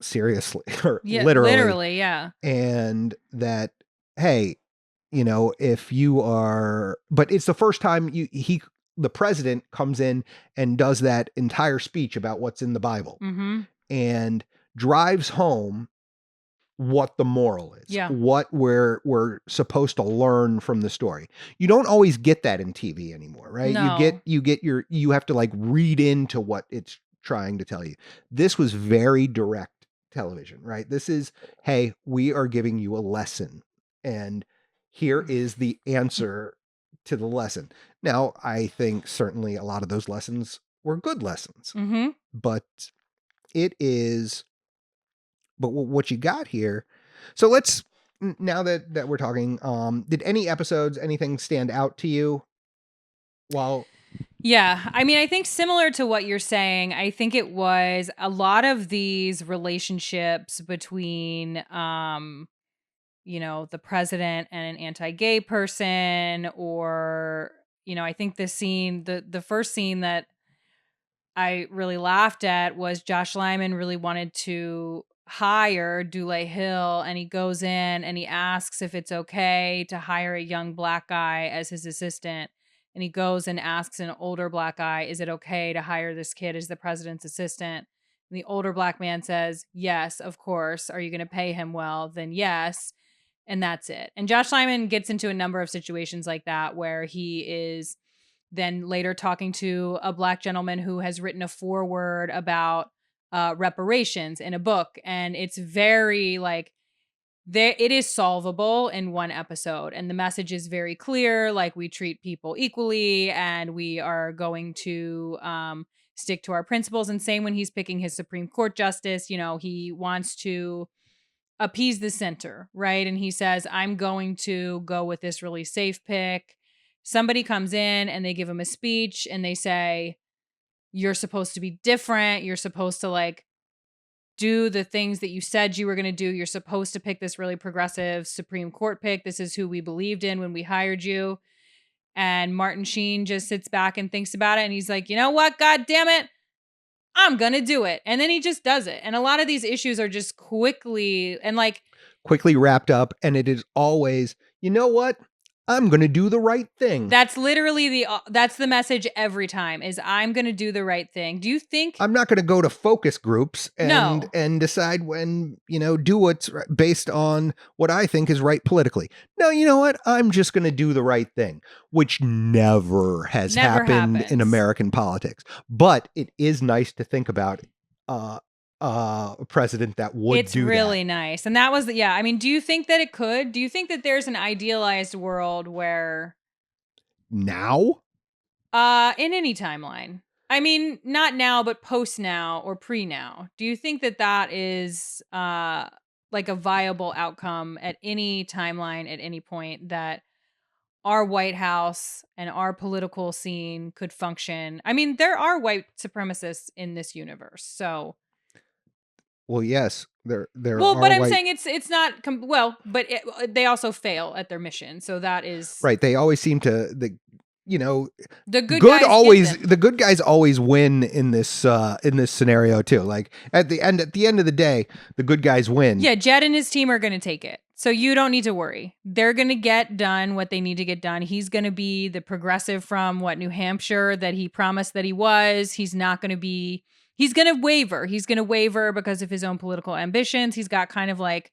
Speaker 2: seriously, or literally,
Speaker 1: yeah.
Speaker 2: And that, hey, if you are, but it's the first time the president comes in and does that entire speech about what's in the Bible, and drives home what the moral is, what we're supposed to learn from the story. You don't always get that in TV anymore, right?
Speaker 1: No.
Speaker 2: You have to like read into what it's trying to tell you. This was very direct television, right? This is, hey, we are giving you a lesson, and here is the answer to the lesson. Now, I think certainly a lot of those lessons were good lessons, but it is, but what you got here. So let's, now that we're talking, did any episodes, anything stand out to you? Well,
Speaker 1: Yeah. I mean, I think similar to what you're saying, I think it was a lot of these relationships between, the president and an anti-gay person, or, I think the first scene that I really laughed at was Josh Lyman really wanted to hire Dule Hill, and he goes in and he asks if it's okay to hire a young black guy as his assistant. And he goes and asks an older black guy, is it okay to hire this kid as the president's assistant? And the older black man says, yes, of course. Are you going to pay him well? Then yes. And that's it. And Josh Lyman gets into a number of situations like that where he is then later talking to a black gentleman who has written a foreword about reparations in a book. And it's very like, there it is solvable in one episode, and the message is very clear, like we treat people equally and we are going to stick to our principles. And same when he's picking his Supreme Court justice, he wants to appease the center, right? And he says, I'm going to go with this really safe pick. Somebody comes in and they give him a speech and they say, you're supposed to be different. You're supposed to like do the things that you said you were going to do. You're supposed to pick this really progressive Supreme Court pick. This is who we believed in when we hired you. And Martin Sheen just sits back and thinks about it. And he's like, you know what? God damn it. I'm going to do it. And then he just does it. And a lot of these issues are just
Speaker 2: quickly wrapped up. And it is always, you know what? I'm going to do the right thing.
Speaker 1: That's literally that's the message every time is I'm going to do the right thing. Do you think
Speaker 2: I'm not going to go to focus groups and decide when, do what's based on what I think is right politically. No, you know what? I'm just going to do the right thing, which never happened in American politics. But it is nice to think about a president that would do that.
Speaker 1: It's really nice. And that was, I mean, do you think that it could? Do you think that there's an idealized world where
Speaker 2: now?
Speaker 1: In any timeline. I mean, not now, but post now or pre now. Do you think that that is like a viable outcome at any timeline at any point that our White House and our political scene could function? I mean, there are white supremacists in this universe, so.
Speaker 2: Well, yes, there
Speaker 1: well,
Speaker 2: are.
Speaker 1: But I'm saying it's not but they also fail at their mission, so that is
Speaker 2: right. They always seem to the good guys always win in this scenario too. Like at the end of the day, the good guys win.
Speaker 1: Yeah, Jed and his team are going to take it. So you don't need to worry. They're going to get done what they need to get done. He's going to be the progressive from New Hampshire that he promised that he was. He's not going to be. He's going to waver. He's going to waver because of his own political ambitions. He's got kind of like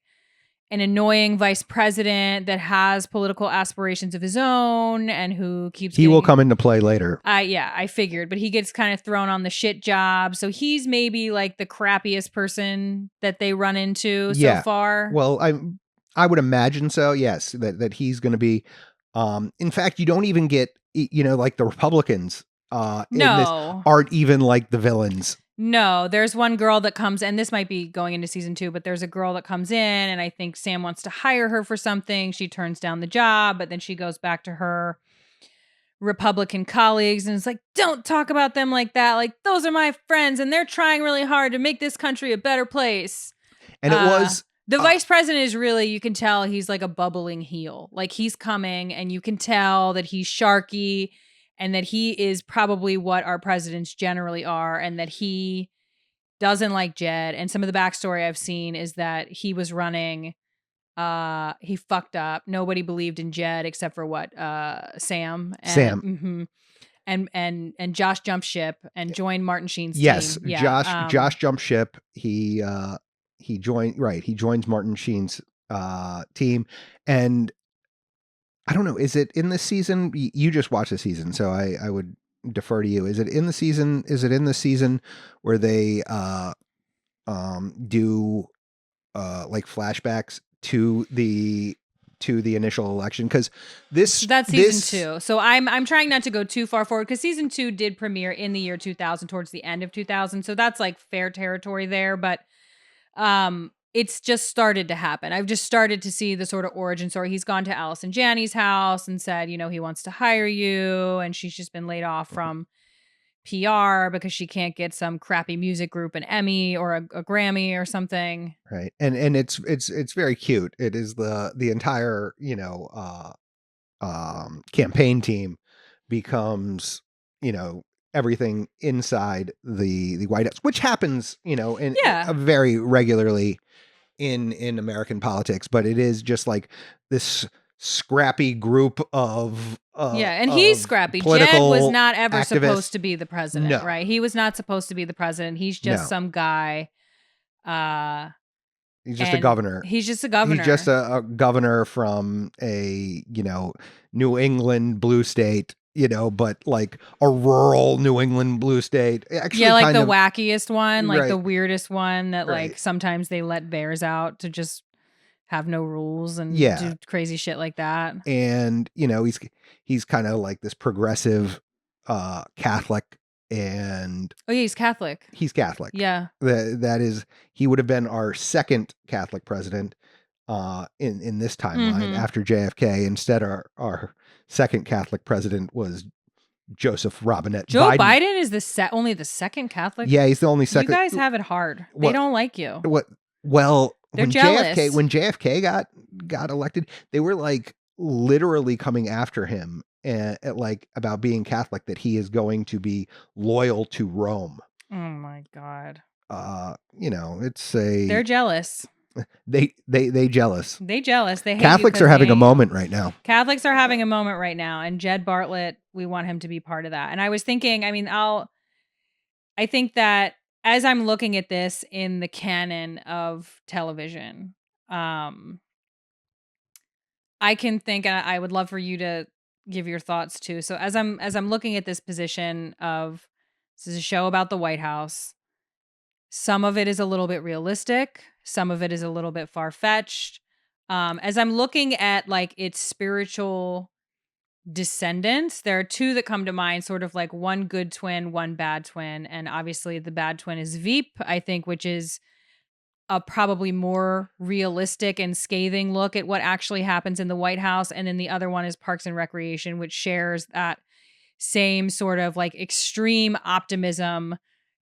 Speaker 1: an annoying vice president that has political aspirations of his own and who keeps.
Speaker 2: He will come into play later.
Speaker 1: I figured, but he gets kind of thrown on the shit job. So he's maybe like the crappiest person that they run into so far.
Speaker 2: Well, I would imagine so. Yes, that he's going to be. In fact, you don't even get like the Republicans. In this aren't even like the villains.
Speaker 1: No, there's one girl that comes, and this might be going into season 2, but there's a girl that comes in, and I think Sam wants to hire her for something. She turns down the job, but then she goes back to her Republican colleagues and is like, don't talk about them like that. Like, those are my friends, and they're trying really hard to make this country a better place.
Speaker 2: And it was...
Speaker 1: The vice president is really, you can tell he's like a bubbling heel. Like, he's coming, and you can tell that he's sharky, and that he is probably what our presidents generally are, and that he doesn't like Jed. And some of the backstory I've seen is that he was running, he fucked up. Nobody believed in Jed except for Sam.
Speaker 2: Sam.
Speaker 1: Mm-hmm. And Josh jumped ship and joined Martin Sheen's team.
Speaker 2: Yes, Josh jumped ship. He joins Martin Sheen's team. And I don't know, is it in this season? You just watched the season, so I would defer to you. Is it in the season where they do like flashbacks to the initial election? Because that's
Speaker 1: season 2. So I'm trying not to go too far forward because season 2 did premiere in the year 2000, towards the end of 2000. So that's like fair territory there. But it's just started to happen. I've just started to see the sort of origin story. He's gone to Allison Janney's house and said, he wants to hire you. And she's just been laid off from PR because she can't get some crappy music group an Emmy or a Grammy or something.
Speaker 2: Right. And it's very cute. It is the entire, campaign team becomes, everything inside the White House, which happens, very regularly in American politics, but it is just like this scrappy group of
Speaker 1: and he's scrappy. Jed was not ever supposed to be the president, right? He was not supposed to be the president. He's just some guy.
Speaker 2: He's just a governor.
Speaker 1: He's just a governor.
Speaker 2: He's just a governor from a, New England blue state, but like a rural New England blue state. Actually,
Speaker 1: like the wackiest one, like
Speaker 2: right.
Speaker 1: the weirdest one that
Speaker 2: right.
Speaker 1: like sometimes they let bears out to just have no rules and do crazy shit like that.
Speaker 2: And, he's kind of like this progressive Catholic. And
Speaker 1: he's Catholic.
Speaker 2: He's Catholic.
Speaker 1: Yeah.
Speaker 2: That is, he would have been our second Catholic president in this timeline after JFK. Instead, our second Catholic president was Joseph Robinette
Speaker 1: Joe
Speaker 2: Biden.
Speaker 1: Biden is only the second Catholic.
Speaker 2: Yeah, he's the only second.
Speaker 1: You guys have it hard. They don't like you.
Speaker 2: Well,
Speaker 1: they're jealous.
Speaker 2: When JFK got elected, they were like literally coming after him. Like about being Catholic, that he is going to be loyal to Rome.
Speaker 1: Oh my God.
Speaker 2: It's
Speaker 1: they're jealous.
Speaker 2: They jealous.
Speaker 1: They jealous. They hate
Speaker 2: Catholics are having a moment right now.
Speaker 1: Catholics are having a moment right now. And Jed Bartlett, we want him to be part of that. And I was thinking, I think that as I'm looking at this in the canon of television, I can think, and I would love for you to give your thoughts too. So as I'm looking at this position of, this is a show about the White House. Some of it is a little bit realistic. Some of it is a little bit far-fetched. As I'm looking at like its spiritual descendants, there are two that come to mind, sort of like one good twin, one bad twin. And obviously the bad twin is Veep, I think, which is a probably more realistic and scathing look at what actually happens in the White House. And then the other one is Parks and Recreation, which shares that same sort of like extreme optimism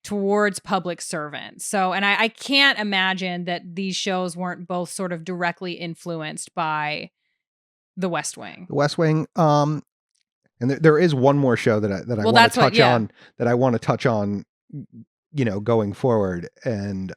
Speaker 1: towards public servants. So, and I can't imagine that these shows weren't both sort of directly influenced by The West Wing.
Speaker 2: The West Wing. And there is one more show that I want to touch on, that I want to touch on, going forward, and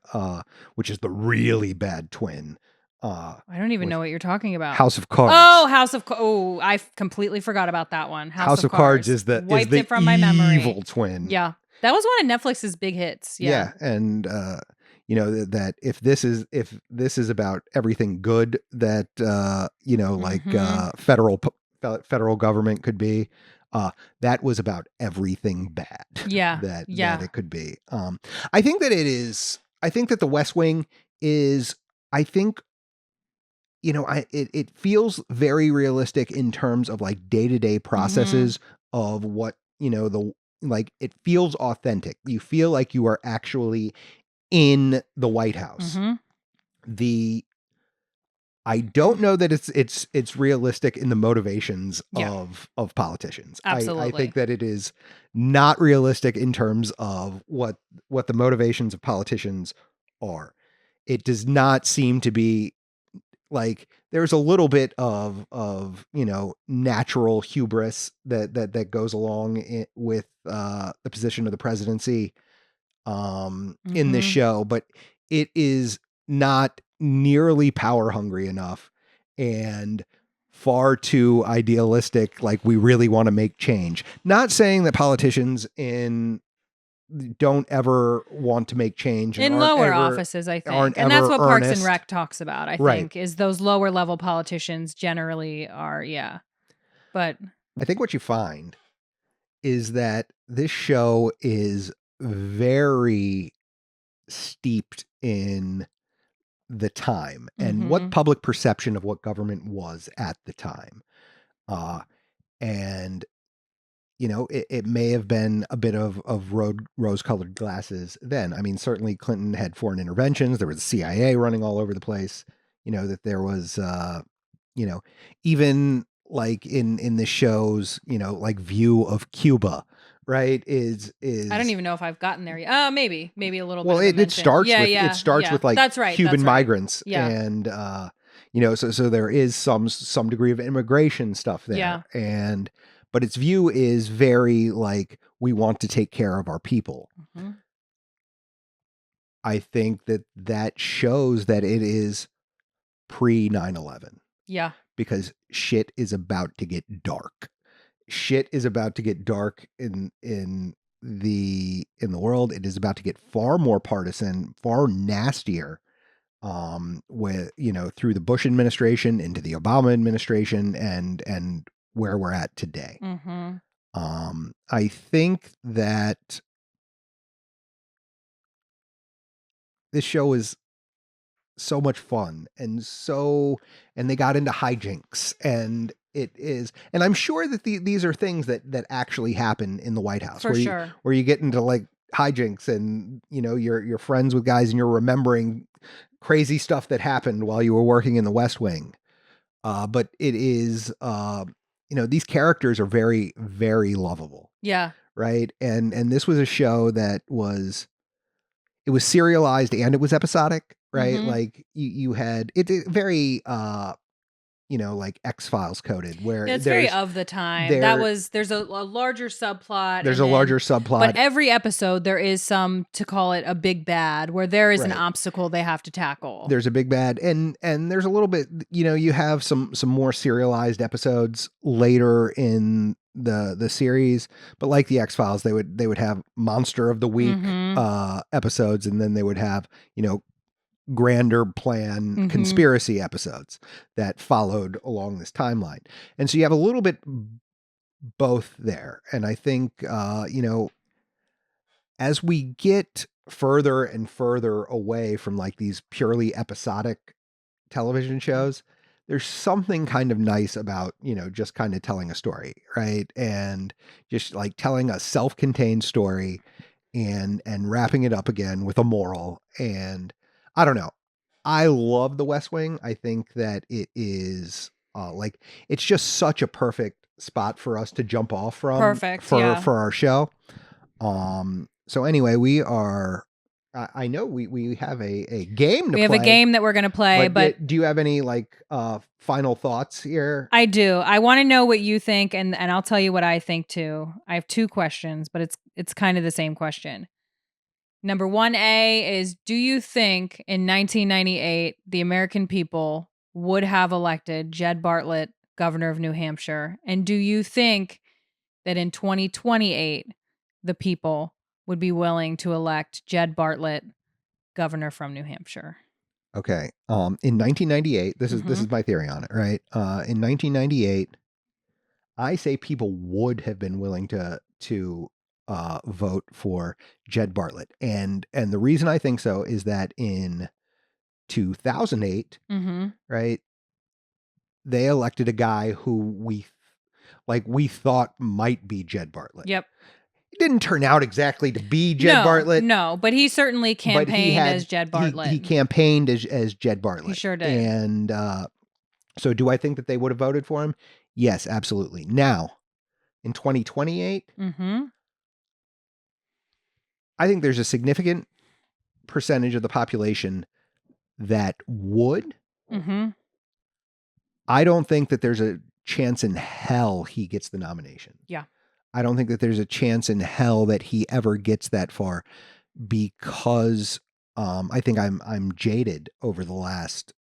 Speaker 2: which is the really bad twin.
Speaker 1: I don't even know what you're talking about.
Speaker 2: House of Cards.
Speaker 1: Oh, House of Cards. Oh, I completely forgot about that one. House of Cards
Speaker 2: is the
Speaker 1: it from my memory.
Speaker 2: Evil twin.
Speaker 1: Yeah, that was one of Netflix's big hits. Yeah,
Speaker 2: and that if this is about everything good that federal government could be, that was about everything bad.
Speaker 1: Yeah,
Speaker 2: that it could be. I think that it is. I think that the West Wing is. I think. It feels very realistic in terms of like day-to-day processes of what, it feels authentic. You feel like you are actually in the White House. I don't know that it's realistic in the motivations of politicians.
Speaker 1: Absolutely.
Speaker 2: I think that it is not realistic in terms of what the motivations of politicians are. It does not seem to be like there's a little bit of natural hubris that goes along with the position of the presidency in this show, but it is not nearly power hungry enough and far too idealistic. Like, we really want to make change. Not saying that politicians don't ever want to make change
Speaker 1: in lower offices, I think, and that's what Parks and Rec talks about. I think is those lower level politicians generally are, but
Speaker 2: I think what you find is that this show is very steeped in the time and what public perception of what government was at the time, and it may have been a bit of rose-colored glasses then. I mean, certainly Clinton had foreign interventions. There was the CIA running all over the place. That there was, even like in the shows, like View of Cuba, right?
Speaker 1: I don't even know if I've gotten there yet. Maybe a little
Speaker 2: well,
Speaker 1: bit of a
Speaker 2: it starts
Speaker 1: mention.
Speaker 2: with it starts with like
Speaker 1: that's right.
Speaker 2: Cuban
Speaker 1: that's right.
Speaker 2: migrants,
Speaker 1: Yeah.
Speaker 2: and so there is some degree of immigration stuff there,
Speaker 1: Yeah.
Speaker 2: and but its view is very like, we want to take care of our people.
Speaker 1: Mm-hmm.
Speaker 2: I think that shows that it is pre 9/11.
Speaker 1: Yeah.
Speaker 2: Because shit is about to get dark. Shit is about to get dark in the world. It is about to get far more partisan, far nastier, with through the Bush administration into the Obama administration and where we're at today.
Speaker 1: Mm-hmm.
Speaker 2: I think that this show is so much fun, and they got into hijinks, and I'm sure that these are things that actually happen in the White House,
Speaker 1: For sure.
Speaker 2: where you get into like hijinks, and you're friends with guys and you're remembering crazy stuff that happened while you were working in the West Wing. But it is, these characters are very, very lovable.
Speaker 1: Yeah.
Speaker 2: Right. And this was a show that was serialized and it was episodic, right?
Speaker 1: Mm-hmm.
Speaker 2: Like you had it very, like X-Files coded, where
Speaker 1: it's very of the time. There's a larger subplot.
Speaker 2: There's a larger subplot.
Speaker 1: But every episode there is some, to call it a big bad, where there is an obstacle they have to tackle.
Speaker 2: There's a big bad, and there's a little bit, you have some more serialized episodes later in the series, but like the X-Files, they would have Monster of the Week episodes, and then they would have, grander plan conspiracy episodes that followed along this timeline. And so you have a little bit both there. And I think, as we get further and further away from like these purely episodic television shows, there's something kind of nice about, just kind of telling a story, right? And just like telling a self-contained story and wrapping it up again with a moral. And I don't know. I love The West Wing. I think that it is like, it's just such a perfect spot for us to jump off from for our show. So anyway, we are, I know we have a game to play.
Speaker 1: We have a game that we're going to play, but
Speaker 2: do you have any like final thoughts here?
Speaker 1: I do. I want to know what you think, and I'll tell you what I think too. I have two questions, but it's kind of the same question. Number 1A is, do you think in 1998 the American people would have elected Jed Bartlett governor of New Hampshire? And do you think that in 2028 the people would be willing to elect Jed Bartlett governor from New Hampshire?
Speaker 2: Okay. In 1998, this is my theory on it, right? In 1998, I say people would have been willing to vote for Jed Bartlett. And the reason I think so is that in 2008, right, they elected a guy who we thought might be Jed Bartlett.
Speaker 1: Yep.
Speaker 2: It didn't turn out exactly to be Jed Bartlett.
Speaker 1: No, but he certainly campaigned as Jed Bartlett.
Speaker 2: He campaigned as Jed Bartlett.
Speaker 1: He sure did.
Speaker 2: And so do I think that they would have voted for him? Yes, absolutely. Now, in 2028, I think there's a significant percentage of the population that would. I don't think that there's a chance in hell he gets the nomination.
Speaker 1: Yeah.
Speaker 2: I don't think that there's a chance in hell that he ever gets that far, because I think I'm jaded over the last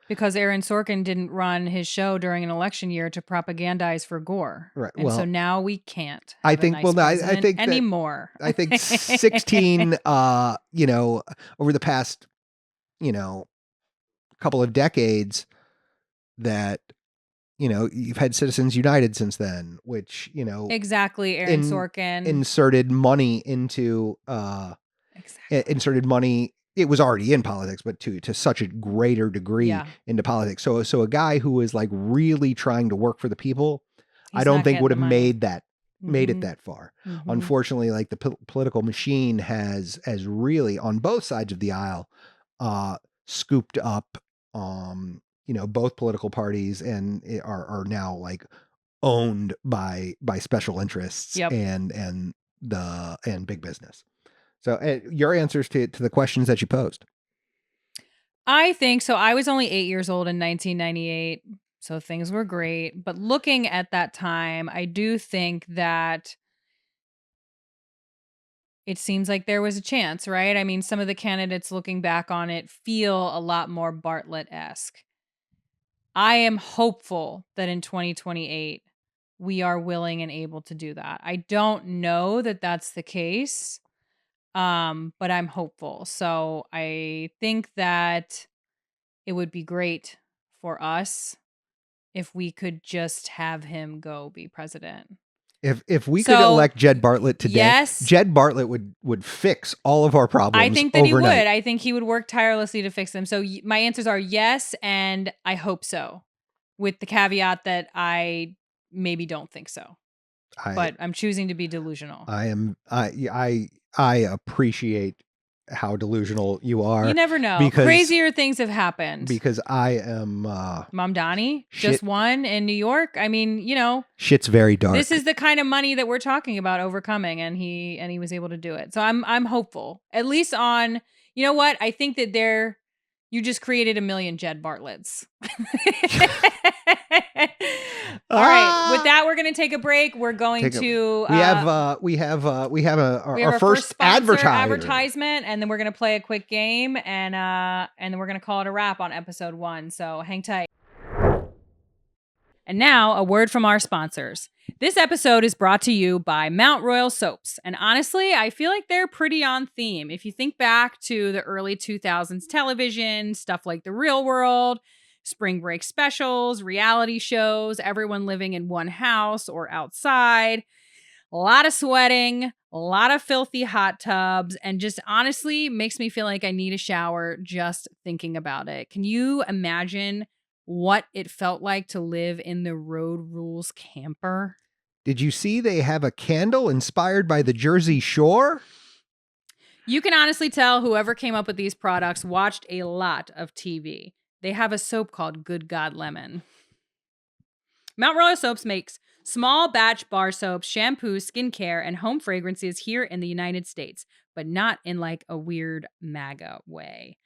Speaker 1: because Aaron Sorkin didn't run his show during an election year to propagandize for Gore,
Speaker 2: right?
Speaker 1: And so now we can't.
Speaker 2: I think. I think
Speaker 1: anymore.
Speaker 2: I think 16. Over the past, couple of decades, that. You've had Citizens United since then, which,
Speaker 1: exactly. Aaron Sorkin
Speaker 2: inserted money into, inserted money. It was already in politics, but to such a greater degree into politics. So a guy who is like really trying to work for the people, I don't think would have made that made it that far. Unfortunately, like the political machine has really on both sides of the aisle scooped up both political parties and are now like owned by special interests and big business. So your answers to the questions that you posed.
Speaker 1: I think so. I was only 8 years old in 1998, so things were great. But looking at that time, I do think that it seems like there was a chance, right? I mean, some of the candidates looking back on it feel a lot more Bartlett-esque. I am hopeful that in 2028, we are willing and able to do that. I don't know that that's the case, but I'm hopeful. So I think that it would be great for us if we could just have him go be president.
Speaker 2: If we could elect Jed Bartlett today,
Speaker 1: yes,
Speaker 2: Jed Bartlett would fix all of our problems.
Speaker 1: I think that
Speaker 2: overnight.
Speaker 1: he would. I think he would work tirelessly to fix them. So my answers are yes, and I hope so, with the caveat that I maybe don't think so. But I'm choosing to be delusional.
Speaker 2: I appreciate how delusional you are.
Speaker 1: You never know. Crazier things have happened.
Speaker 2: Because I am
Speaker 1: Mamdani just won in New York. I mean,
Speaker 2: shit's very dark.
Speaker 1: This is the kind of money that we're talking about overcoming, and he was able to do it. So I'm hopeful. At least on, you know what? I think that you just created a million Jed Bartletts. All right. With that, we're going to take a break. We're going to.
Speaker 2: We have our first
Speaker 1: advertisement, and then we're going to play a quick game, and then we're going to call it a wrap on episode 1. So hang tight. And now, a word from our sponsors. This episode is brought to you by Mount Royal Soaps. And honestly, I feel like they're pretty on theme. If you think back to the early 2000s television, stuff like The Real World, spring break specials, reality shows, everyone living in one house or outside, a lot of sweating, a lot of filthy hot tubs, and just honestly makes me feel like I need a shower just thinking about it. Can you imagine what it felt like to live in the Road Rules camper?
Speaker 2: Did you see they have a candle inspired by the Jersey Shore?
Speaker 1: You can honestly tell whoever came up with these products watched a lot of TV. They have a soap called Good God Lemon. Mount Royal Soaps makes small batch bar soaps, shampoos, skincare, and home fragrances here in the United States, but not in like a weird MAGA way.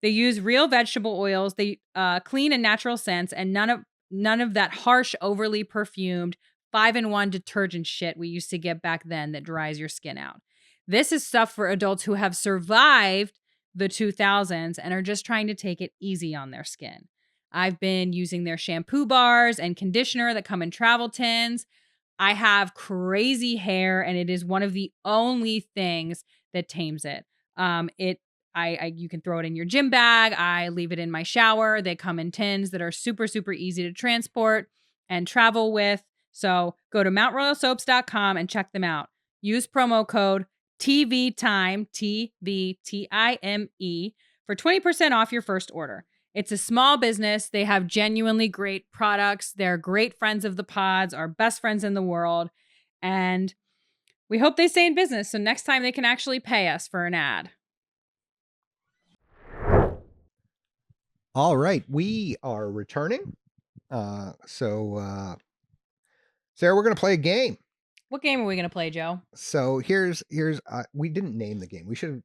Speaker 1: They use real vegetable oils, they clean and natural scents, and none of that harsh, overly perfumed 5-in-1 detergent shit we used to get back then that dries your skin out. This is stuff for adults who have survived the 2000s and are just trying to take it easy on their skin. I've been using their shampoo bars and conditioner that come in travel tins. I have crazy hair, and it is one of the only things that tames it. You can throw it in your gym bag. I leave it in my shower. They come in tins that are super, super easy to transport and travel with. So go to mountroyalsoaps.com and check them out. Use promo code TV Time, TVTIME, for 20% off your first order. It's a small business. They have genuinely great products. They're great friends of the pods, our best friends in the world. And we hope they stay in business so next time they can actually pay us for an ad.
Speaker 2: All right, we are returning. Sarah, we're going to play a game.
Speaker 1: What game are we going to play, Joe?
Speaker 2: So here's we didn't name the game. We should have,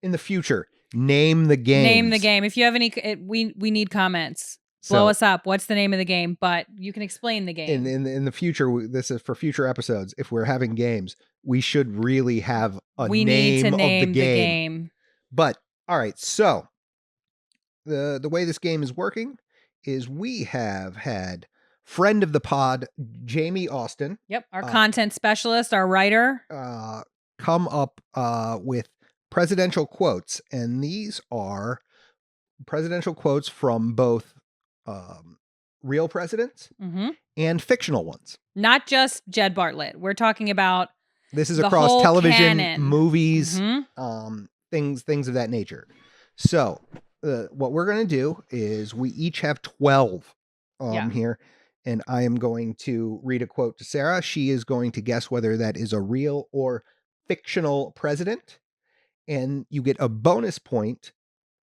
Speaker 2: in the future, name the game.
Speaker 1: Name the game. If you have any, we need comments. Blow us up. What's the name of the game? But you can explain the game.
Speaker 2: In the future, this is for future episodes. If we're having games, we should really have a name of the game. But all right, so the way this game is working is we have had friend of the pod, Jamie Austin.
Speaker 1: Yep, our content specialist, our writer.
Speaker 2: Come up with presidential quotes. And these are presidential quotes from both real presidents and fictional ones.
Speaker 1: Not just Jed Bartlett. We're talking about
Speaker 2: this is across television, canon. Movies, things of that nature. So what we're going to do is we each have 12 here. and I am going to read a quote to Sarah. She is going to guess whether that is a real or fictional president, and you get a bonus point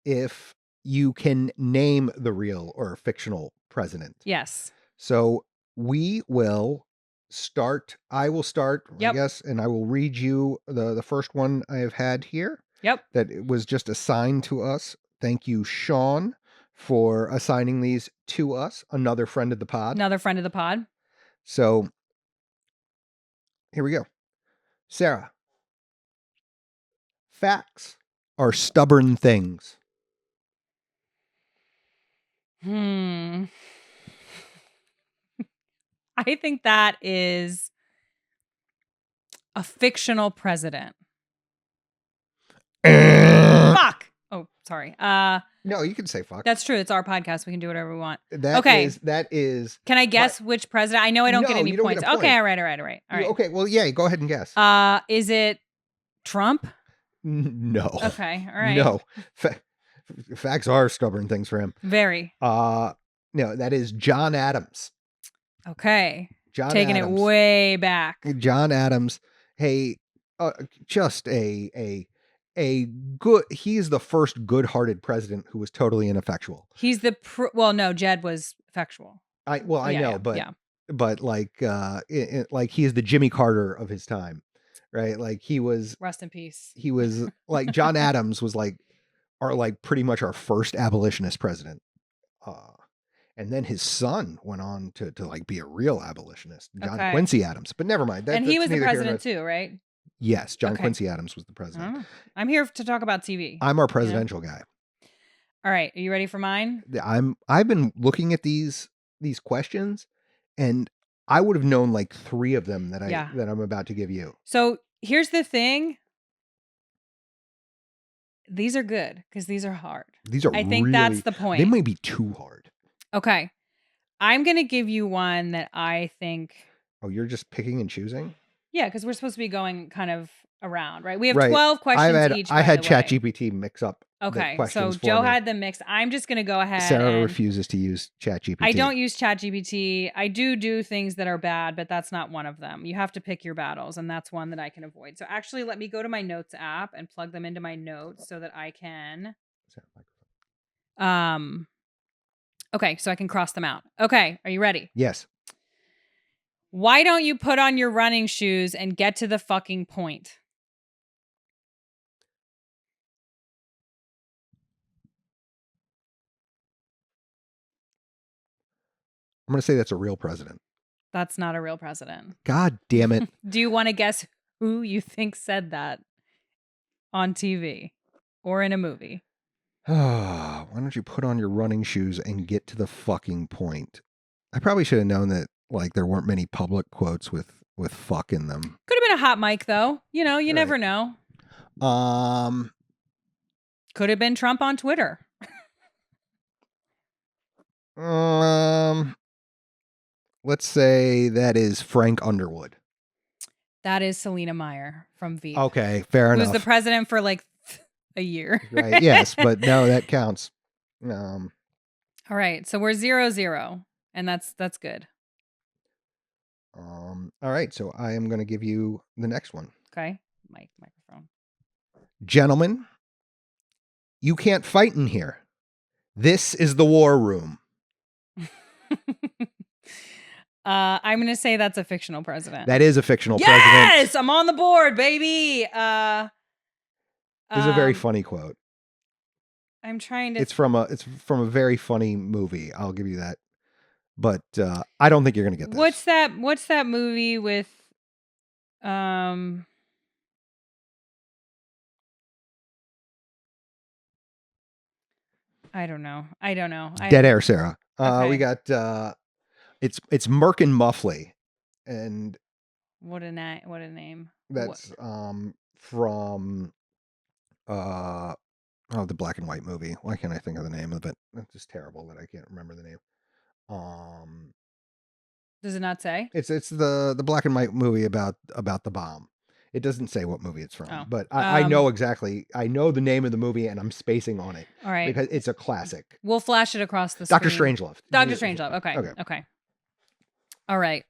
Speaker 2: if you can name the real or fictional president.
Speaker 1: Yes.
Speaker 2: So we will start. I will start, I
Speaker 1: Yep.
Speaker 2: guess, and I will read you the first one I have had here.
Speaker 1: Yep.
Speaker 2: That it was just assigned to us. Thank you, Sean, for assigning these to us. Another friend of the pod.
Speaker 1: Another friend of the pod.
Speaker 2: So here we go. Sarah, facts are stubborn things.
Speaker 1: I think that is a fictional president. Fuck. Oh, sorry.
Speaker 2: No, you can say fuck.
Speaker 1: That's true. It's our podcast. We can do whatever we want.
Speaker 2: That is.
Speaker 1: Can I guess which president? I know I don't get any
Speaker 2: you don't
Speaker 1: points.
Speaker 2: get a point.
Speaker 1: Okay, all right.
Speaker 2: Okay, well, yeah, go ahead and guess.
Speaker 1: Is it Trump?
Speaker 2: No.
Speaker 1: Okay, all right.
Speaker 2: No. Facts are stubborn things for him.
Speaker 1: Very.
Speaker 2: No, that is John Adams.
Speaker 1: Okay.
Speaker 2: John
Speaker 1: Taking
Speaker 2: Adams.
Speaker 1: it way back.
Speaker 2: John Adams. Hey, just a good. He's the first good-hearted president who was totally ineffectual.
Speaker 1: He's the well, no, Jed was effectual.
Speaker 2: I know, but like he is the Jimmy Carter of his time, right? Like he was.
Speaker 1: Rest in peace.
Speaker 2: He was like John Adams was pretty much our first abolitionist president. And then his son went on to like be a real abolitionist, John Quincy Adams. But never mind.
Speaker 1: And he was the president too, right?
Speaker 2: Yes, John Quincy Adams was the president.
Speaker 1: I'm here to talk about TV.
Speaker 2: I'm our presidential guy.
Speaker 1: All right, are you ready for mine?
Speaker 2: I've been looking at these questions, and I would have known like 3 of them that I'm about to give you.
Speaker 1: So here's the thing. These are good because these are hard. I think that's the point.
Speaker 2: They might be too hard.
Speaker 1: Okay. I'm going to give you one that I think.
Speaker 2: Oh, you're just picking and choosing?
Speaker 1: Yeah, because we're supposed to be going kind of around, right? We have 12 questions each.
Speaker 2: I had ChatGPT mix up.
Speaker 1: Okay, so Joe had them mixed. I'm just going to go ahead.
Speaker 2: Sarah refuses to use ChatGPT.
Speaker 1: I don't use ChatGPT. I do things that are bad, but that's not one of them. You have to pick your battles, and that's one that I can avoid. So actually, let me go to my notes app and plug them into my notes so that I can. Okay, so I can cross them out. Okay, are you ready?
Speaker 2: Yes.
Speaker 1: Why don't you put on your running shoes and get to the fucking point?
Speaker 2: I'm going to say that's a real president.
Speaker 1: That's not a real president.
Speaker 2: God damn it.
Speaker 1: Do you want to guess who you think said that on TV or in a movie?
Speaker 2: Why don't you put on your running shoes and get to the fucking point? I probably should have known that like there weren't many public quotes with fuck in them.
Speaker 1: Could have been a hot mic though. You know, you never know. Could have been Trump on Twitter.
Speaker 2: Let's say that is Frank Underwood.
Speaker 1: That is Selena Meyer from Veep.
Speaker 2: Okay, fair enough.
Speaker 1: Who was the president for like a year.
Speaker 2: Right. Yes, but no, that counts.
Speaker 1: All right, so we're 0-0, and that's good.
Speaker 2: All right, so I am going to give you the next one.
Speaker 1: Okay, microphone.
Speaker 2: Gentlemen, you can't fight in here. This is the war room.
Speaker 1: I'm going to say that's a fictional president.
Speaker 2: That is a fictional president.
Speaker 1: Yes, I'm on the board, baby.
Speaker 2: This is a very funny quote.
Speaker 1: I'm trying to.
Speaker 2: It's from a very funny movie. I'll give you that. But I don't think you're going to get this.
Speaker 1: What's that movie with I don't know.
Speaker 2: Dead air, Sarah.
Speaker 1: Okay.
Speaker 2: We got it's Merck and Muffley, and
Speaker 1: what a name.
Speaker 2: That's from the black and white movie. Why can't I think of the name of it? It's just terrible that I can't remember the name.
Speaker 1: Does it not say?
Speaker 2: It's the black and white movie about the bomb. It doesn't say what movie it's from, but I know exactly. I know the name of the movie, and I'm spacing on it.
Speaker 1: All right,
Speaker 2: because it's a classic.
Speaker 1: We'll flash it across the
Speaker 2: Dr.
Speaker 1: screen.
Speaker 2: Strangelove.
Speaker 1: Dr. Strangelove. Okay. All right.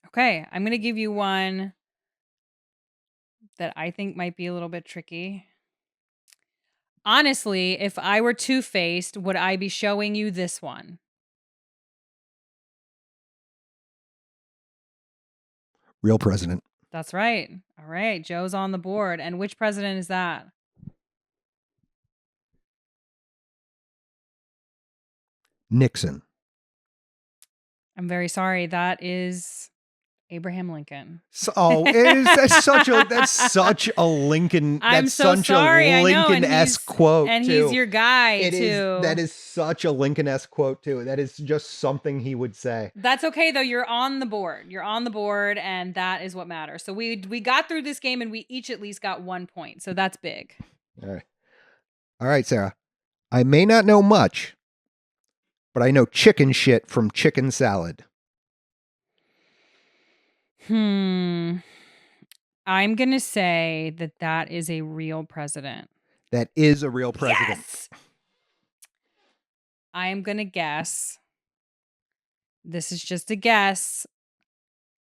Speaker 1: Okay, I'm going to give you one that I think might be a little bit tricky. Honestly, if I were Two-Faced, would I be showing you this one?
Speaker 2: Real president.
Speaker 1: That's right. All right, Joe's on the board. And which president is that?
Speaker 2: Nixon.
Speaker 1: I'm very sorry. That is Abraham Lincoln.
Speaker 2: So, that's such a Lincoln.
Speaker 1: I'm
Speaker 2: That's
Speaker 1: so
Speaker 2: such
Speaker 1: sorry.
Speaker 2: a
Speaker 1: I know, and
Speaker 2: Lincoln-esque quote.
Speaker 1: And
Speaker 2: too.
Speaker 1: he's your guy
Speaker 2: It
Speaker 1: too.
Speaker 2: is. That is such a Lincoln-esque quote too. That is just something he would say.
Speaker 1: That's okay though. You're on the board. You're on the board, and that is what matters. So we got through this game, and we each at least got 1 point. So that's big.
Speaker 2: All right, Sarah. I may not know much, but I know chicken shit from chicken salad.
Speaker 1: I'm gonna say that is a real president.
Speaker 2: That is a real president.
Speaker 1: Yes! I am gonna guess. This is just a guess.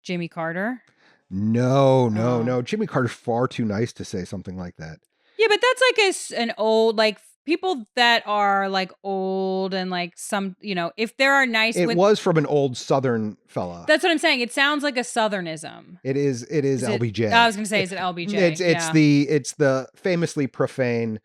Speaker 1: Jimmy Carter.
Speaker 2: No. Jimmy Carter's far too nice to say something like that.
Speaker 1: Yeah, but that's like an old, like, people that are like old and like some, if there are nice.
Speaker 2: It was from an old Southern fella.
Speaker 1: That's what I'm saying. It sounds like a Southernism.
Speaker 2: It is LBJ.
Speaker 1: I was going to say, is it LBJ?
Speaker 2: It's the famously profane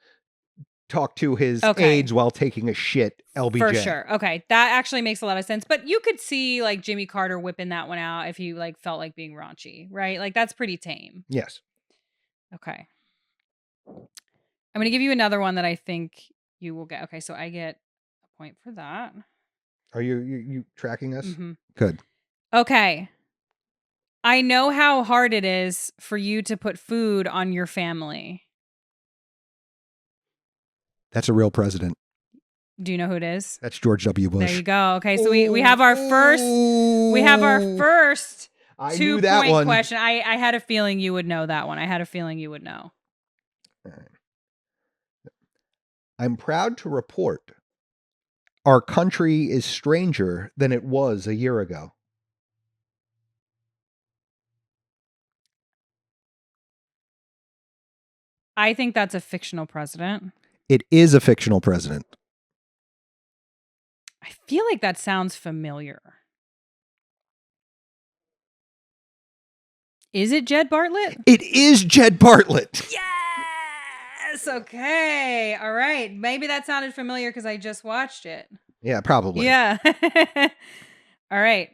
Speaker 2: talk to his aides while taking a shit LBJ.
Speaker 1: For sure. Okay. That actually makes a lot of sense. But you could see like Jimmy Carter whipping that one out if he like felt like being raunchy, right? Like that's pretty tame.
Speaker 2: Yes.
Speaker 1: Okay. I'm going to give you another one that I think you will get. Okay. So I get a point for that.
Speaker 2: Are you tracking us?
Speaker 1: Mm-hmm.
Speaker 2: Good.
Speaker 1: Okay. I know how hard it is for you to put food on your family.
Speaker 2: That's a real president.
Speaker 1: Do you know who it is?
Speaker 2: That's George W. Bush.
Speaker 1: There you go. Okay, so we have our first 2-point question. I had a feeling you would know that one. I had a feeling you would know.
Speaker 2: All right. I'm proud to report our country is stranger than it was a year ago.
Speaker 1: I think that's a fictional president.
Speaker 2: It is a fictional president.
Speaker 1: I feel like that sounds familiar. Is it Jed Bartlett?
Speaker 2: It is Jed Bartlett.
Speaker 1: Yes. Okay. All right. Maybe that sounded familiar because I just watched it.
Speaker 2: Yeah, probably.
Speaker 1: Yeah. All right.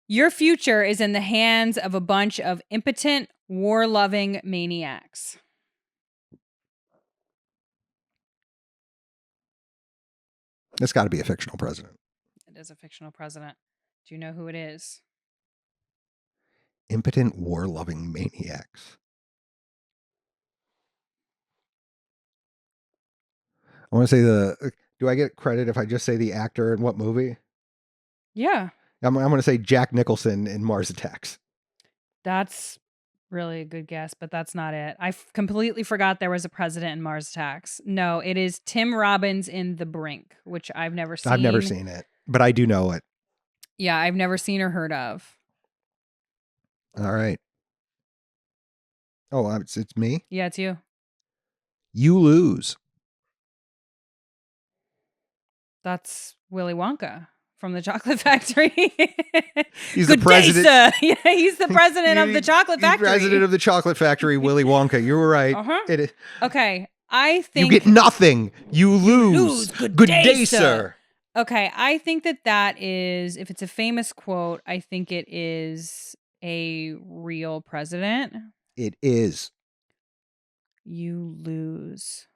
Speaker 1: Your future is in the hands of a bunch of impotent, war-loving maniacs.
Speaker 2: It's got to be a fictional president.
Speaker 1: It is a fictional president. Do you know who it is?
Speaker 2: Impotent, war-loving maniacs. I want to say do I get credit if I just say the actor in what movie?
Speaker 1: Yeah.
Speaker 2: I'm going to say Jack Nicholson in Mars Attacks.
Speaker 1: That's really a good guess, but that's not it. I completely forgot there was a president in Mars Attacks. No, it is Tim Robbins in The Brink, which I've never seen.
Speaker 2: I've never seen it, but I do know it.
Speaker 1: Yeah, I've never seen or heard of.
Speaker 2: All right. Oh, it's me?
Speaker 1: Yeah, it's you.
Speaker 2: You lose.
Speaker 1: That's Willy Wonka from the Chocolate Factory.
Speaker 2: He's the president.
Speaker 1: Yeah, he's the president of the Chocolate Factory.
Speaker 2: President of the Chocolate Factory, Willy Wonka. You were right.
Speaker 1: Uh-huh. Okay, I think
Speaker 2: you get nothing. You lose. Good day, sir.
Speaker 1: Okay, I think that is, if it's a famous quote, I think it is a real president.
Speaker 2: It is.
Speaker 1: You lose.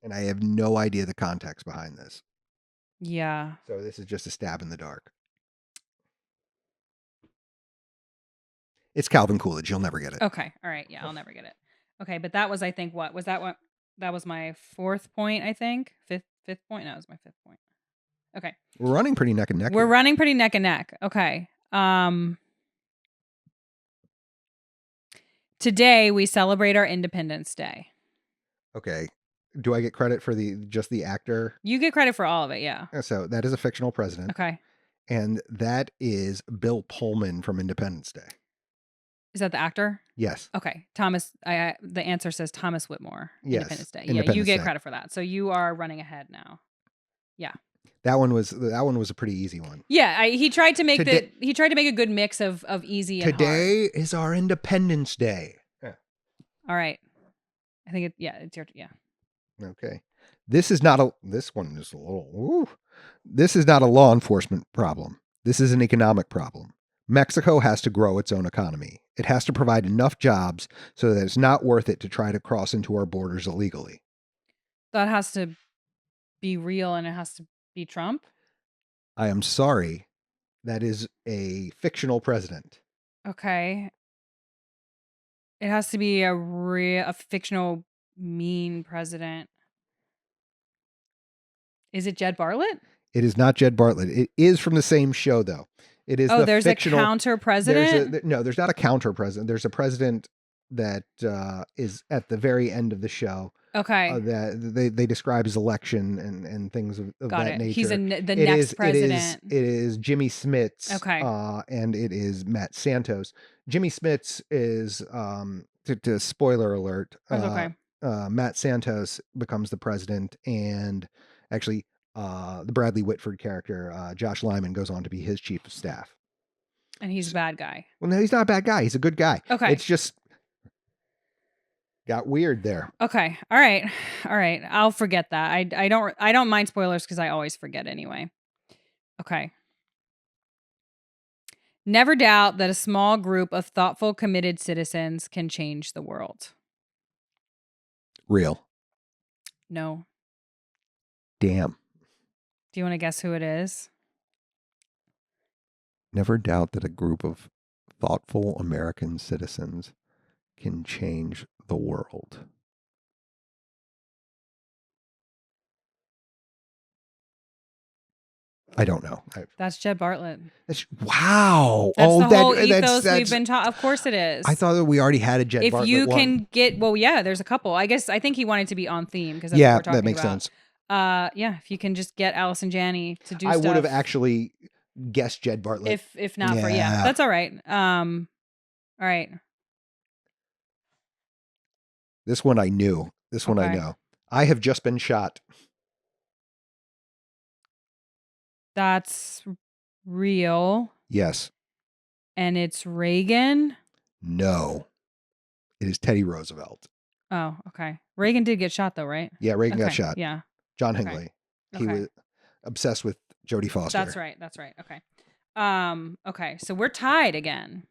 Speaker 2: And I have no idea the context behind this.
Speaker 1: Yeah.
Speaker 2: So this is just a stab in the dark. It's Calvin Coolidge. You'll never get it.
Speaker 1: Okay. All right. Yeah, I'll never get it. Okay, but that was, I think, what? Was that what? That was my 4th point, I think. Fifth point? No, it was my 5th point. Okay.
Speaker 2: We're running pretty neck and neck.
Speaker 1: We're running pretty neck and neck. Okay. Today we celebrate our Independence Day.
Speaker 2: Okay. do I get credit for just the actor?
Speaker 1: You get credit for all of it, yeah.
Speaker 2: So that is a fictional president.
Speaker 1: Okay.
Speaker 2: And that is Bill Pullman from Independence Day.
Speaker 1: Is that the actor?
Speaker 2: Yes.
Speaker 1: Okay. The answer says Thomas Whitmore,
Speaker 2: Yes.
Speaker 1: Independence Day.
Speaker 2: Independence
Speaker 1: you get
Speaker 2: Day.
Speaker 1: credit for that. So you are running ahead now. Yeah.
Speaker 2: That one was a pretty easy one.
Speaker 1: Yeah, he tried to make a good mix of easy and hard.
Speaker 2: Today is our Independence Day. Yeah.
Speaker 1: All right. I think it's your
Speaker 2: Okay. This one is a little ooh. This is not a law enforcement problem. This is an economic problem. Mexico has to grow its own economy. It has to provide enough jobs so that it's not worth it to try to cross into our borders illegally.
Speaker 1: That has to be real, and it has to be Trump.
Speaker 2: I am sorry. That is a fictional president.
Speaker 1: Okay. It has to be a fictional mean president. Is it Jed Bartlett?
Speaker 2: It is not Jed Bartlett. It is from the same show, though. It is
Speaker 1: there's fictional, a counter president?
Speaker 2: No, there's not a counter president. There's a president that is at the very end of the show.
Speaker 1: Okay.
Speaker 2: That they describe his election and things of that nature.
Speaker 1: He's the next president.
Speaker 2: It is Jimmy Smits.
Speaker 1: Okay.
Speaker 2: And it is Matt Santos. Jimmy Smits is, to spoiler alert,
Speaker 1: okay.
Speaker 2: Matt Santos becomes the president, and actually the Bradley Whitford character, Josh Lyman, goes on to be his chief of staff.
Speaker 1: And he's a bad guy.
Speaker 2: Well, no, he's not a bad guy. He's a good guy.
Speaker 1: Okay.
Speaker 2: It's just got weird there.
Speaker 1: Okay. All right. I'll forget that. I don't mind spoilers because I always forget anyway. Okay. Never doubt that a small group of thoughtful, committed citizens can change the world.
Speaker 2: Real.
Speaker 1: No.
Speaker 2: Damn.
Speaker 1: Do you want to guess who it is?
Speaker 2: Never doubt that a group of thoughtful American citizens can change the world. I don't know.
Speaker 1: That's Jed Bartlett.
Speaker 2: Wow.
Speaker 1: That's the whole ethos we've been taught. Of course it is.
Speaker 2: I thought that we already had a Jed Bartlett.
Speaker 1: If you can get, there's a couple. I think he wanted to be on theme because that's
Speaker 2: what
Speaker 1: we're talking
Speaker 2: that makes
Speaker 1: about.
Speaker 2: Sense.
Speaker 1: If you can just get Allison Janney to do
Speaker 2: stuff. I would have
Speaker 1: actually
Speaker 2: guessed Jed Bartlett.
Speaker 1: If not for, that's all right. All right.
Speaker 2: This one I knew. One I know. I have just been shot.
Speaker 1: That's real.
Speaker 2: Yes.
Speaker 1: And it's Reagan?
Speaker 2: No. It is Teddy Roosevelt.
Speaker 1: Oh, okay. Reagan did get shot though, right?
Speaker 2: Yeah, Reagan got shot.
Speaker 1: Yeah.
Speaker 2: John Hinckley. Okay. He was obsessed with Jodie Foster.
Speaker 1: That's right. Okay. Okay. So we're tied again.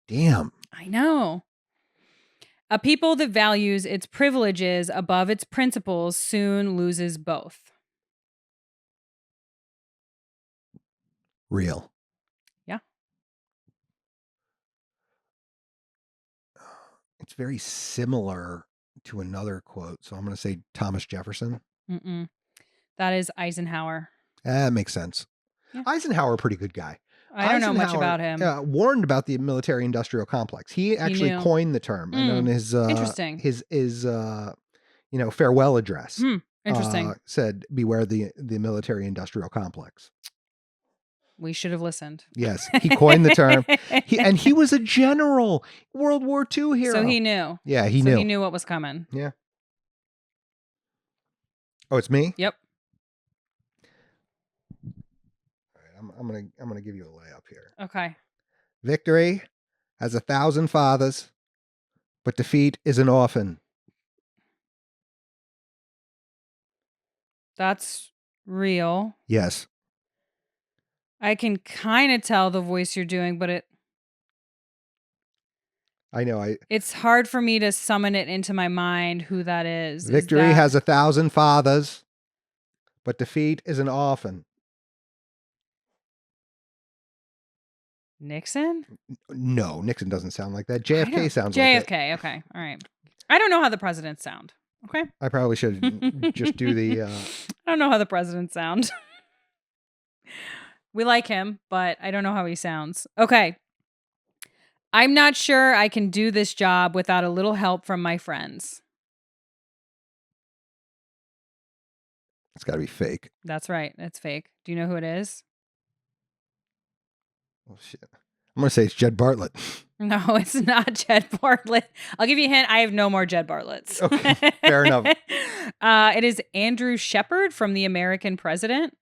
Speaker 2: Damn.
Speaker 1: I know. A people that values its privileges above its principles soon loses both.
Speaker 2: Real.
Speaker 1: Yeah.
Speaker 2: It's very similar to another quote, so I'm going to say Thomas Jefferson.
Speaker 1: That is Eisenhower.
Speaker 2: That makes sense. Yeah. Eisenhower, pretty good guy.
Speaker 1: I don't know much about him.
Speaker 2: Warned about the military-industrial complex. He actually coined the term, and on his
Speaker 1: interesting.
Speaker 2: His farewell address.
Speaker 1: Interesting.
Speaker 2: Said, "Beware the military-industrial complex."
Speaker 1: We should have listened.
Speaker 2: Yes, he coined the term. He was a general, World War II hero.
Speaker 1: So he knew.
Speaker 2: Yeah, he knew.
Speaker 1: He knew what was coming.
Speaker 2: Yeah. Oh, it's me?
Speaker 1: Yep.
Speaker 2: All right, I'm gonna give you a layup here.
Speaker 1: Okay.
Speaker 2: Victory has 1,000 fathers, but defeat is an orphan.
Speaker 1: That's real.
Speaker 2: Yes.
Speaker 1: I can kind of tell the voice you're doing, but
Speaker 2: I know.
Speaker 1: It's hard for me to summon it into my mind who that is.
Speaker 2: Victory has 1,000 fathers, but defeat is an orphan.
Speaker 1: Nixon?
Speaker 2: No, Nixon doesn't sound like that. JFK sounds like that.
Speaker 1: JFK, okay. All right. I don't know how the presidents sound. Okay.
Speaker 2: I probably should just do the...
Speaker 1: I don't know how the presidents sound. We like him, but I don't know how he sounds. Okay. I'm not sure I can do this job without a little help from my friends.
Speaker 2: It's got to be fake.
Speaker 1: That's right. It's fake. Do you know who it is?
Speaker 2: Oh, shit. I'm going to say it's Jed Bartlett.
Speaker 1: No, it's not Jed Bartlett. I'll give you a hint. I have no more Jed Bartletts.
Speaker 2: Okay, fair enough.
Speaker 1: It is Andrew Shepard from The American President.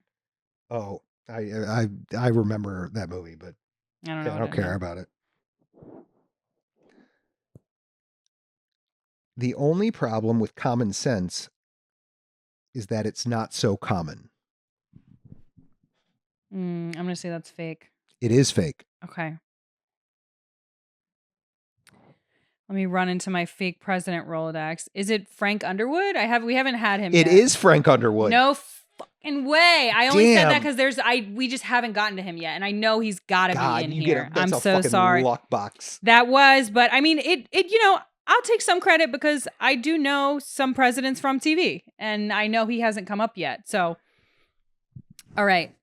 Speaker 2: Oh, I remember that movie, but
Speaker 1: I don't know.
Speaker 2: I don't care about it. The only problem with common sense is that it's not so common.
Speaker 1: I'm going to say that's fake.
Speaker 2: It is fake.
Speaker 1: Okay. Let me run into my fake president Rolodex. Is it Frank Underwood? We haven't had him yet.
Speaker 2: It is Frank Underwood.
Speaker 1: No fucking way. I only said that
Speaker 2: Damn.
Speaker 1: because we just haven't gotten to him yet, and I know he's got to be in here.
Speaker 2: That's
Speaker 1: I'm
Speaker 2: a
Speaker 1: so
Speaker 2: fucking
Speaker 1: sorry.
Speaker 2: luck box.
Speaker 1: That was, but I mean, it. I'll take some credit because I do know some presidents from TV, and I know he hasn't come up yet. So, all right.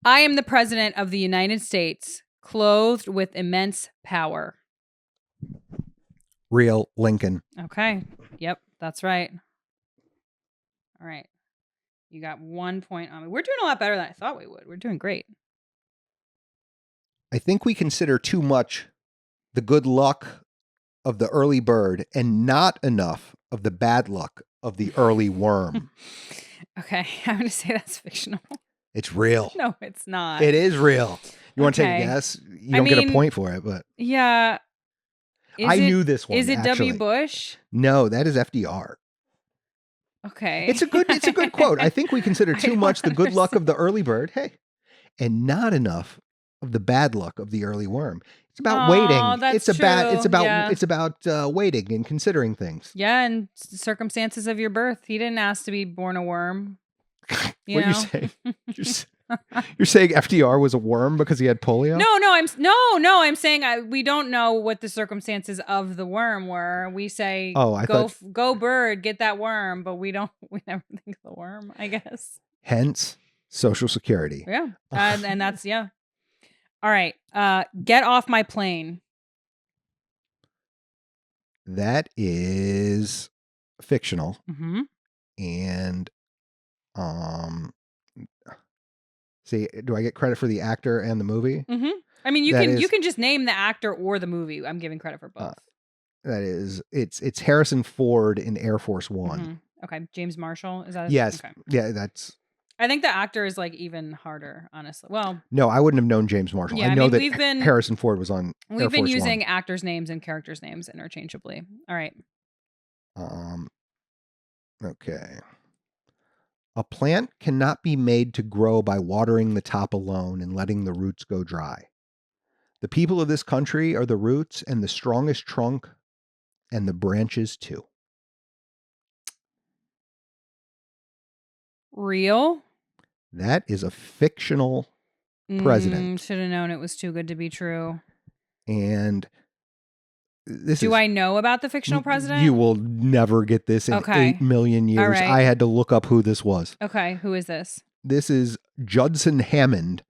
Speaker 1: I am the president of the United States, clothed with immense power.
Speaker 2: Real Lincoln.
Speaker 1: Okay. Yep, that's right. All right. You got 1 point on me. We're doing a lot better than I thought we would. We're doing great.
Speaker 2: I think we consider too much the good luck of the early bird and not enough of the bad luck of the early worm.
Speaker 1: Okay. I'm going to say that's fictional.
Speaker 2: It's real.
Speaker 1: No, it's not.
Speaker 2: It is real. You want to take
Speaker 1: Okay.
Speaker 2: a guess? You don't get a point for it, but
Speaker 1: Yeah.
Speaker 2: I knew this one.
Speaker 1: Is it
Speaker 2: actually.
Speaker 1: W. Bush?
Speaker 2: No, that is FDR.
Speaker 1: Okay.
Speaker 2: It's a good quote. I think we consider too much the good luck of the early bird, and not enough of the bad luck of the early worm. It's about waiting.
Speaker 1: That's
Speaker 2: It's
Speaker 1: true.
Speaker 2: about waiting and considering things.
Speaker 1: Yeah, and circumstances of your birth. He didn't ask to be born a worm.
Speaker 2: What you saying? You're saying FDR was a worm because he had polio?
Speaker 1: No, I'm saying we don't know what the circumstances of the worm were. We say, go bird, get that worm, but we never think of the worm, I guess.
Speaker 2: Hence, Social Security.
Speaker 1: Yeah, and that's, yeah. All right, get off my plane.
Speaker 2: That is fictional.
Speaker 1: Mm-hmm.
Speaker 2: And, see, do I get credit for the actor and the movie?
Speaker 1: Mm-hmm. I mean, you can just name the actor or the movie. I'm giving credit for both.
Speaker 2: That is, it's Harrison Ford in Air Force One.
Speaker 1: Mm-hmm. Okay, James Marshall, is that?
Speaker 2: Yes.
Speaker 1: Okay.
Speaker 2: Yeah, that's.
Speaker 1: I think the actor is like even harder, honestly. Well,
Speaker 2: no, I wouldn't have known James Marshall.
Speaker 1: Yeah,
Speaker 2: I know that Harrison Ford was on.
Speaker 1: We've been using actors' names and characters' names interchangeably. All right.
Speaker 2: Okay. A plant cannot be made to grow by watering the top alone and letting the roots go dry. The people of this country are the roots and the strongest trunk and the branches too.
Speaker 1: Real?
Speaker 2: That is a fictional president.
Speaker 1: Should have known it was too good to be true.
Speaker 2: And
Speaker 1: Do I know about the fictional president?
Speaker 2: You will never get this in 8 million years.
Speaker 1: Right.
Speaker 2: I had to look up who this was.
Speaker 1: Okay, who is this?
Speaker 2: This is Judson Hammond,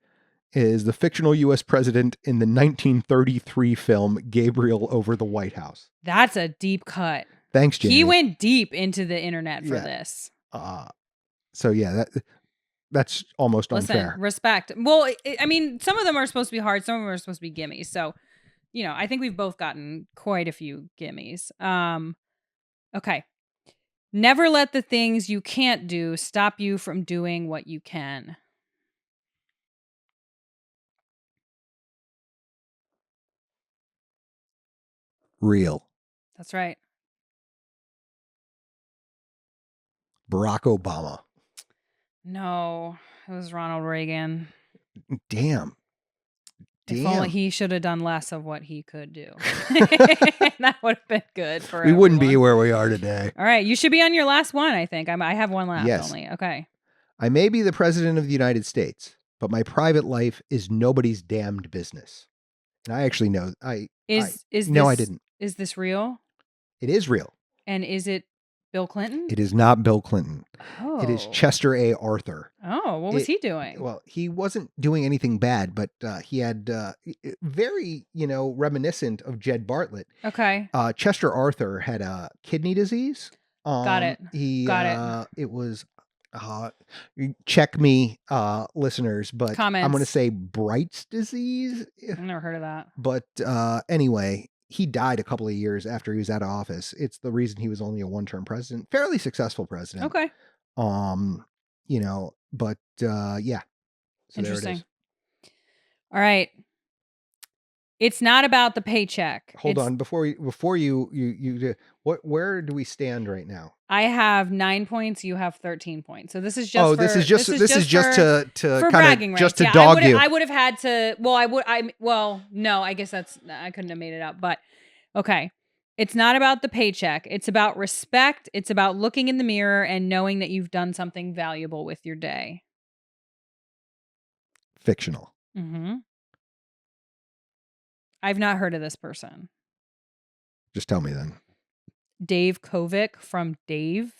Speaker 2: is the fictional U.S. president in the 1933 film Gabriel Over the White House.
Speaker 1: That's a deep cut.
Speaker 2: Thanks, Jamie.
Speaker 1: He went deep into the internet for this.
Speaker 2: So yeah, that's almost unfair.
Speaker 1: Respect. Well, I mean, some of them are supposed to be hard. Some of them are supposed to be gimmies. So, I think we've both gotten quite a few gimmies. Okay. Never let the things you can't do stop you from doing what you can.
Speaker 2: Real.
Speaker 1: That's right.
Speaker 2: Barack Obama.
Speaker 1: No, it was Ronald Reagan.
Speaker 2: Damn.
Speaker 1: If only he should have done less of what he could do. That would have been good for
Speaker 2: We wouldn't be where we are today.
Speaker 1: All right. You should be on your last one, I think. I have one left only. Okay.
Speaker 2: I may be the president of the United States, but my private life is nobody's damned business. And I actually know. I didn't.
Speaker 1: Is this real?
Speaker 2: It is real.
Speaker 1: And is it Bill Clinton?
Speaker 2: It is not Bill Clinton.
Speaker 1: Oh.
Speaker 2: It is Chester A. Arthur.
Speaker 1: Oh, what was he doing?
Speaker 2: Well, he wasn't doing anything bad, but he had very, reminiscent of Jed Bartlett.
Speaker 1: Okay.
Speaker 2: Chester Arthur had a kidney disease.
Speaker 1: Got it.
Speaker 2: Got it. It was, check me, listeners, but I'm going to
Speaker 1: Comments.
Speaker 2: say Bright's disease.
Speaker 1: I've never heard of that.
Speaker 2: But anyway, he died a couple of years after he was out of office. It's the reason he was only a one-term president, fairly successful president.
Speaker 1: Okay.
Speaker 2: You know, but yeah. So there it
Speaker 1: Interesting.
Speaker 2: is.
Speaker 1: All right. It's not about the paycheck.
Speaker 2: Hold on, before you do, where do we stand right now?
Speaker 1: I have 9 points. You have 13 points. So this is just.
Speaker 2: This is just to
Speaker 1: for
Speaker 2: kind
Speaker 1: bragging
Speaker 2: of just
Speaker 1: rights.
Speaker 2: to dog you.
Speaker 1: I would have had to. Well, no. I guess I couldn't have made it up. But okay, it's not about the paycheck. It's about respect. It's about looking in the mirror and knowing that you've done something valuable with your day.
Speaker 2: Fictional.
Speaker 1: Mm-hmm. I've not heard of this person.
Speaker 2: Just tell me then.
Speaker 1: Dave Kovic from Dave.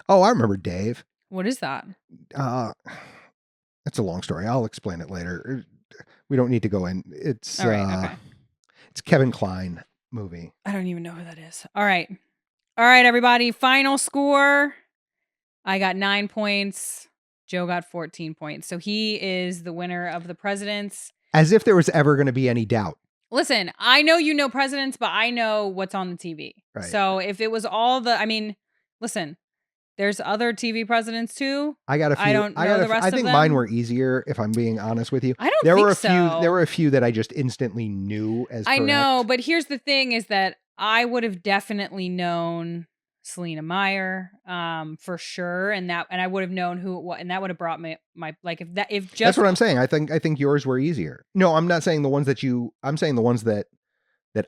Speaker 2: Oh, I remember Dave.
Speaker 1: What is that?
Speaker 2: That's a long story. I'll explain it later. We don't need to go in. It's
Speaker 1: All right, okay.
Speaker 2: It's Kevin Kline movie.
Speaker 1: I don't even know who that is. All right, everybody. Final score. I got 9 points. Joe got 14 points. So he is the winner of the presidents.
Speaker 2: As if there was ever going to be any doubt.
Speaker 1: Listen, I know you know presidents, but I know what's on the TV.
Speaker 2: Right.
Speaker 1: So if it was listen, there's other TV presidents too.
Speaker 2: I got a few.
Speaker 1: I don't know the rest
Speaker 2: I think
Speaker 1: of them.
Speaker 2: mine were easier, if I'm being honest with you.
Speaker 1: I don't
Speaker 2: there
Speaker 1: think
Speaker 2: were a
Speaker 1: so.
Speaker 2: few. There were a few that I just instantly knew as correct.
Speaker 1: I know, but here's the thing: is that I would have definitely known Selena Meyer, for sure, and I would have known who it was, and that would have brought me
Speaker 2: that's what I'm saying. I think yours were easier. No, I'm not saying the ones I'm saying the ones that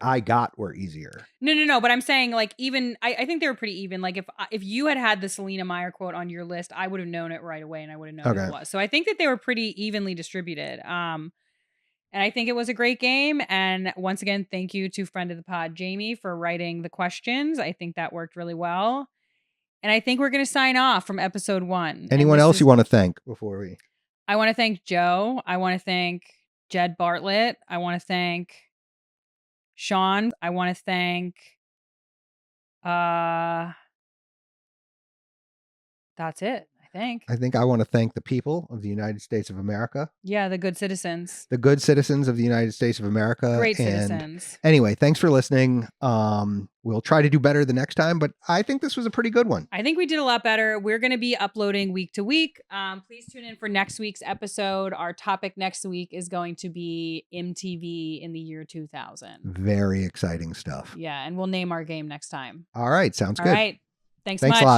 Speaker 2: I got were easier.
Speaker 1: No. But I'm saying even I think they were pretty even. Like if you had the Selena Meyer quote on your list, I would have known it right away, and I would have known who it was. So I think that they were pretty evenly distributed. And I think it was a great game. And once again, thank you to friend of the pod, Jamie, for writing the questions. I think that worked really well. And I think we're going to sign off from episode 1.
Speaker 2: Anyone else you want to thank before we?
Speaker 1: I want to thank Joe. I want to thank Jed Bartlett. I want to thank Sean. I want to thank, that's it. I
Speaker 2: think I want to thank the people of the United States of America.
Speaker 1: Yeah, the good citizens.
Speaker 2: The good citizens of the United States of America.
Speaker 1: Great citizens.
Speaker 2: Anyway, thanks for listening. We'll try to do better the next time, but I think this was a pretty good one.
Speaker 1: I think we did a lot better. We're going to be uploading week to week. Please tune in for next week's episode. Our topic next week is going to be MTV in the year 2000.
Speaker 2: Very exciting stuff.
Speaker 1: Yeah, and we'll name our game next time.
Speaker 2: All right, sounds good.
Speaker 1: All right. Thanks
Speaker 2: a lot.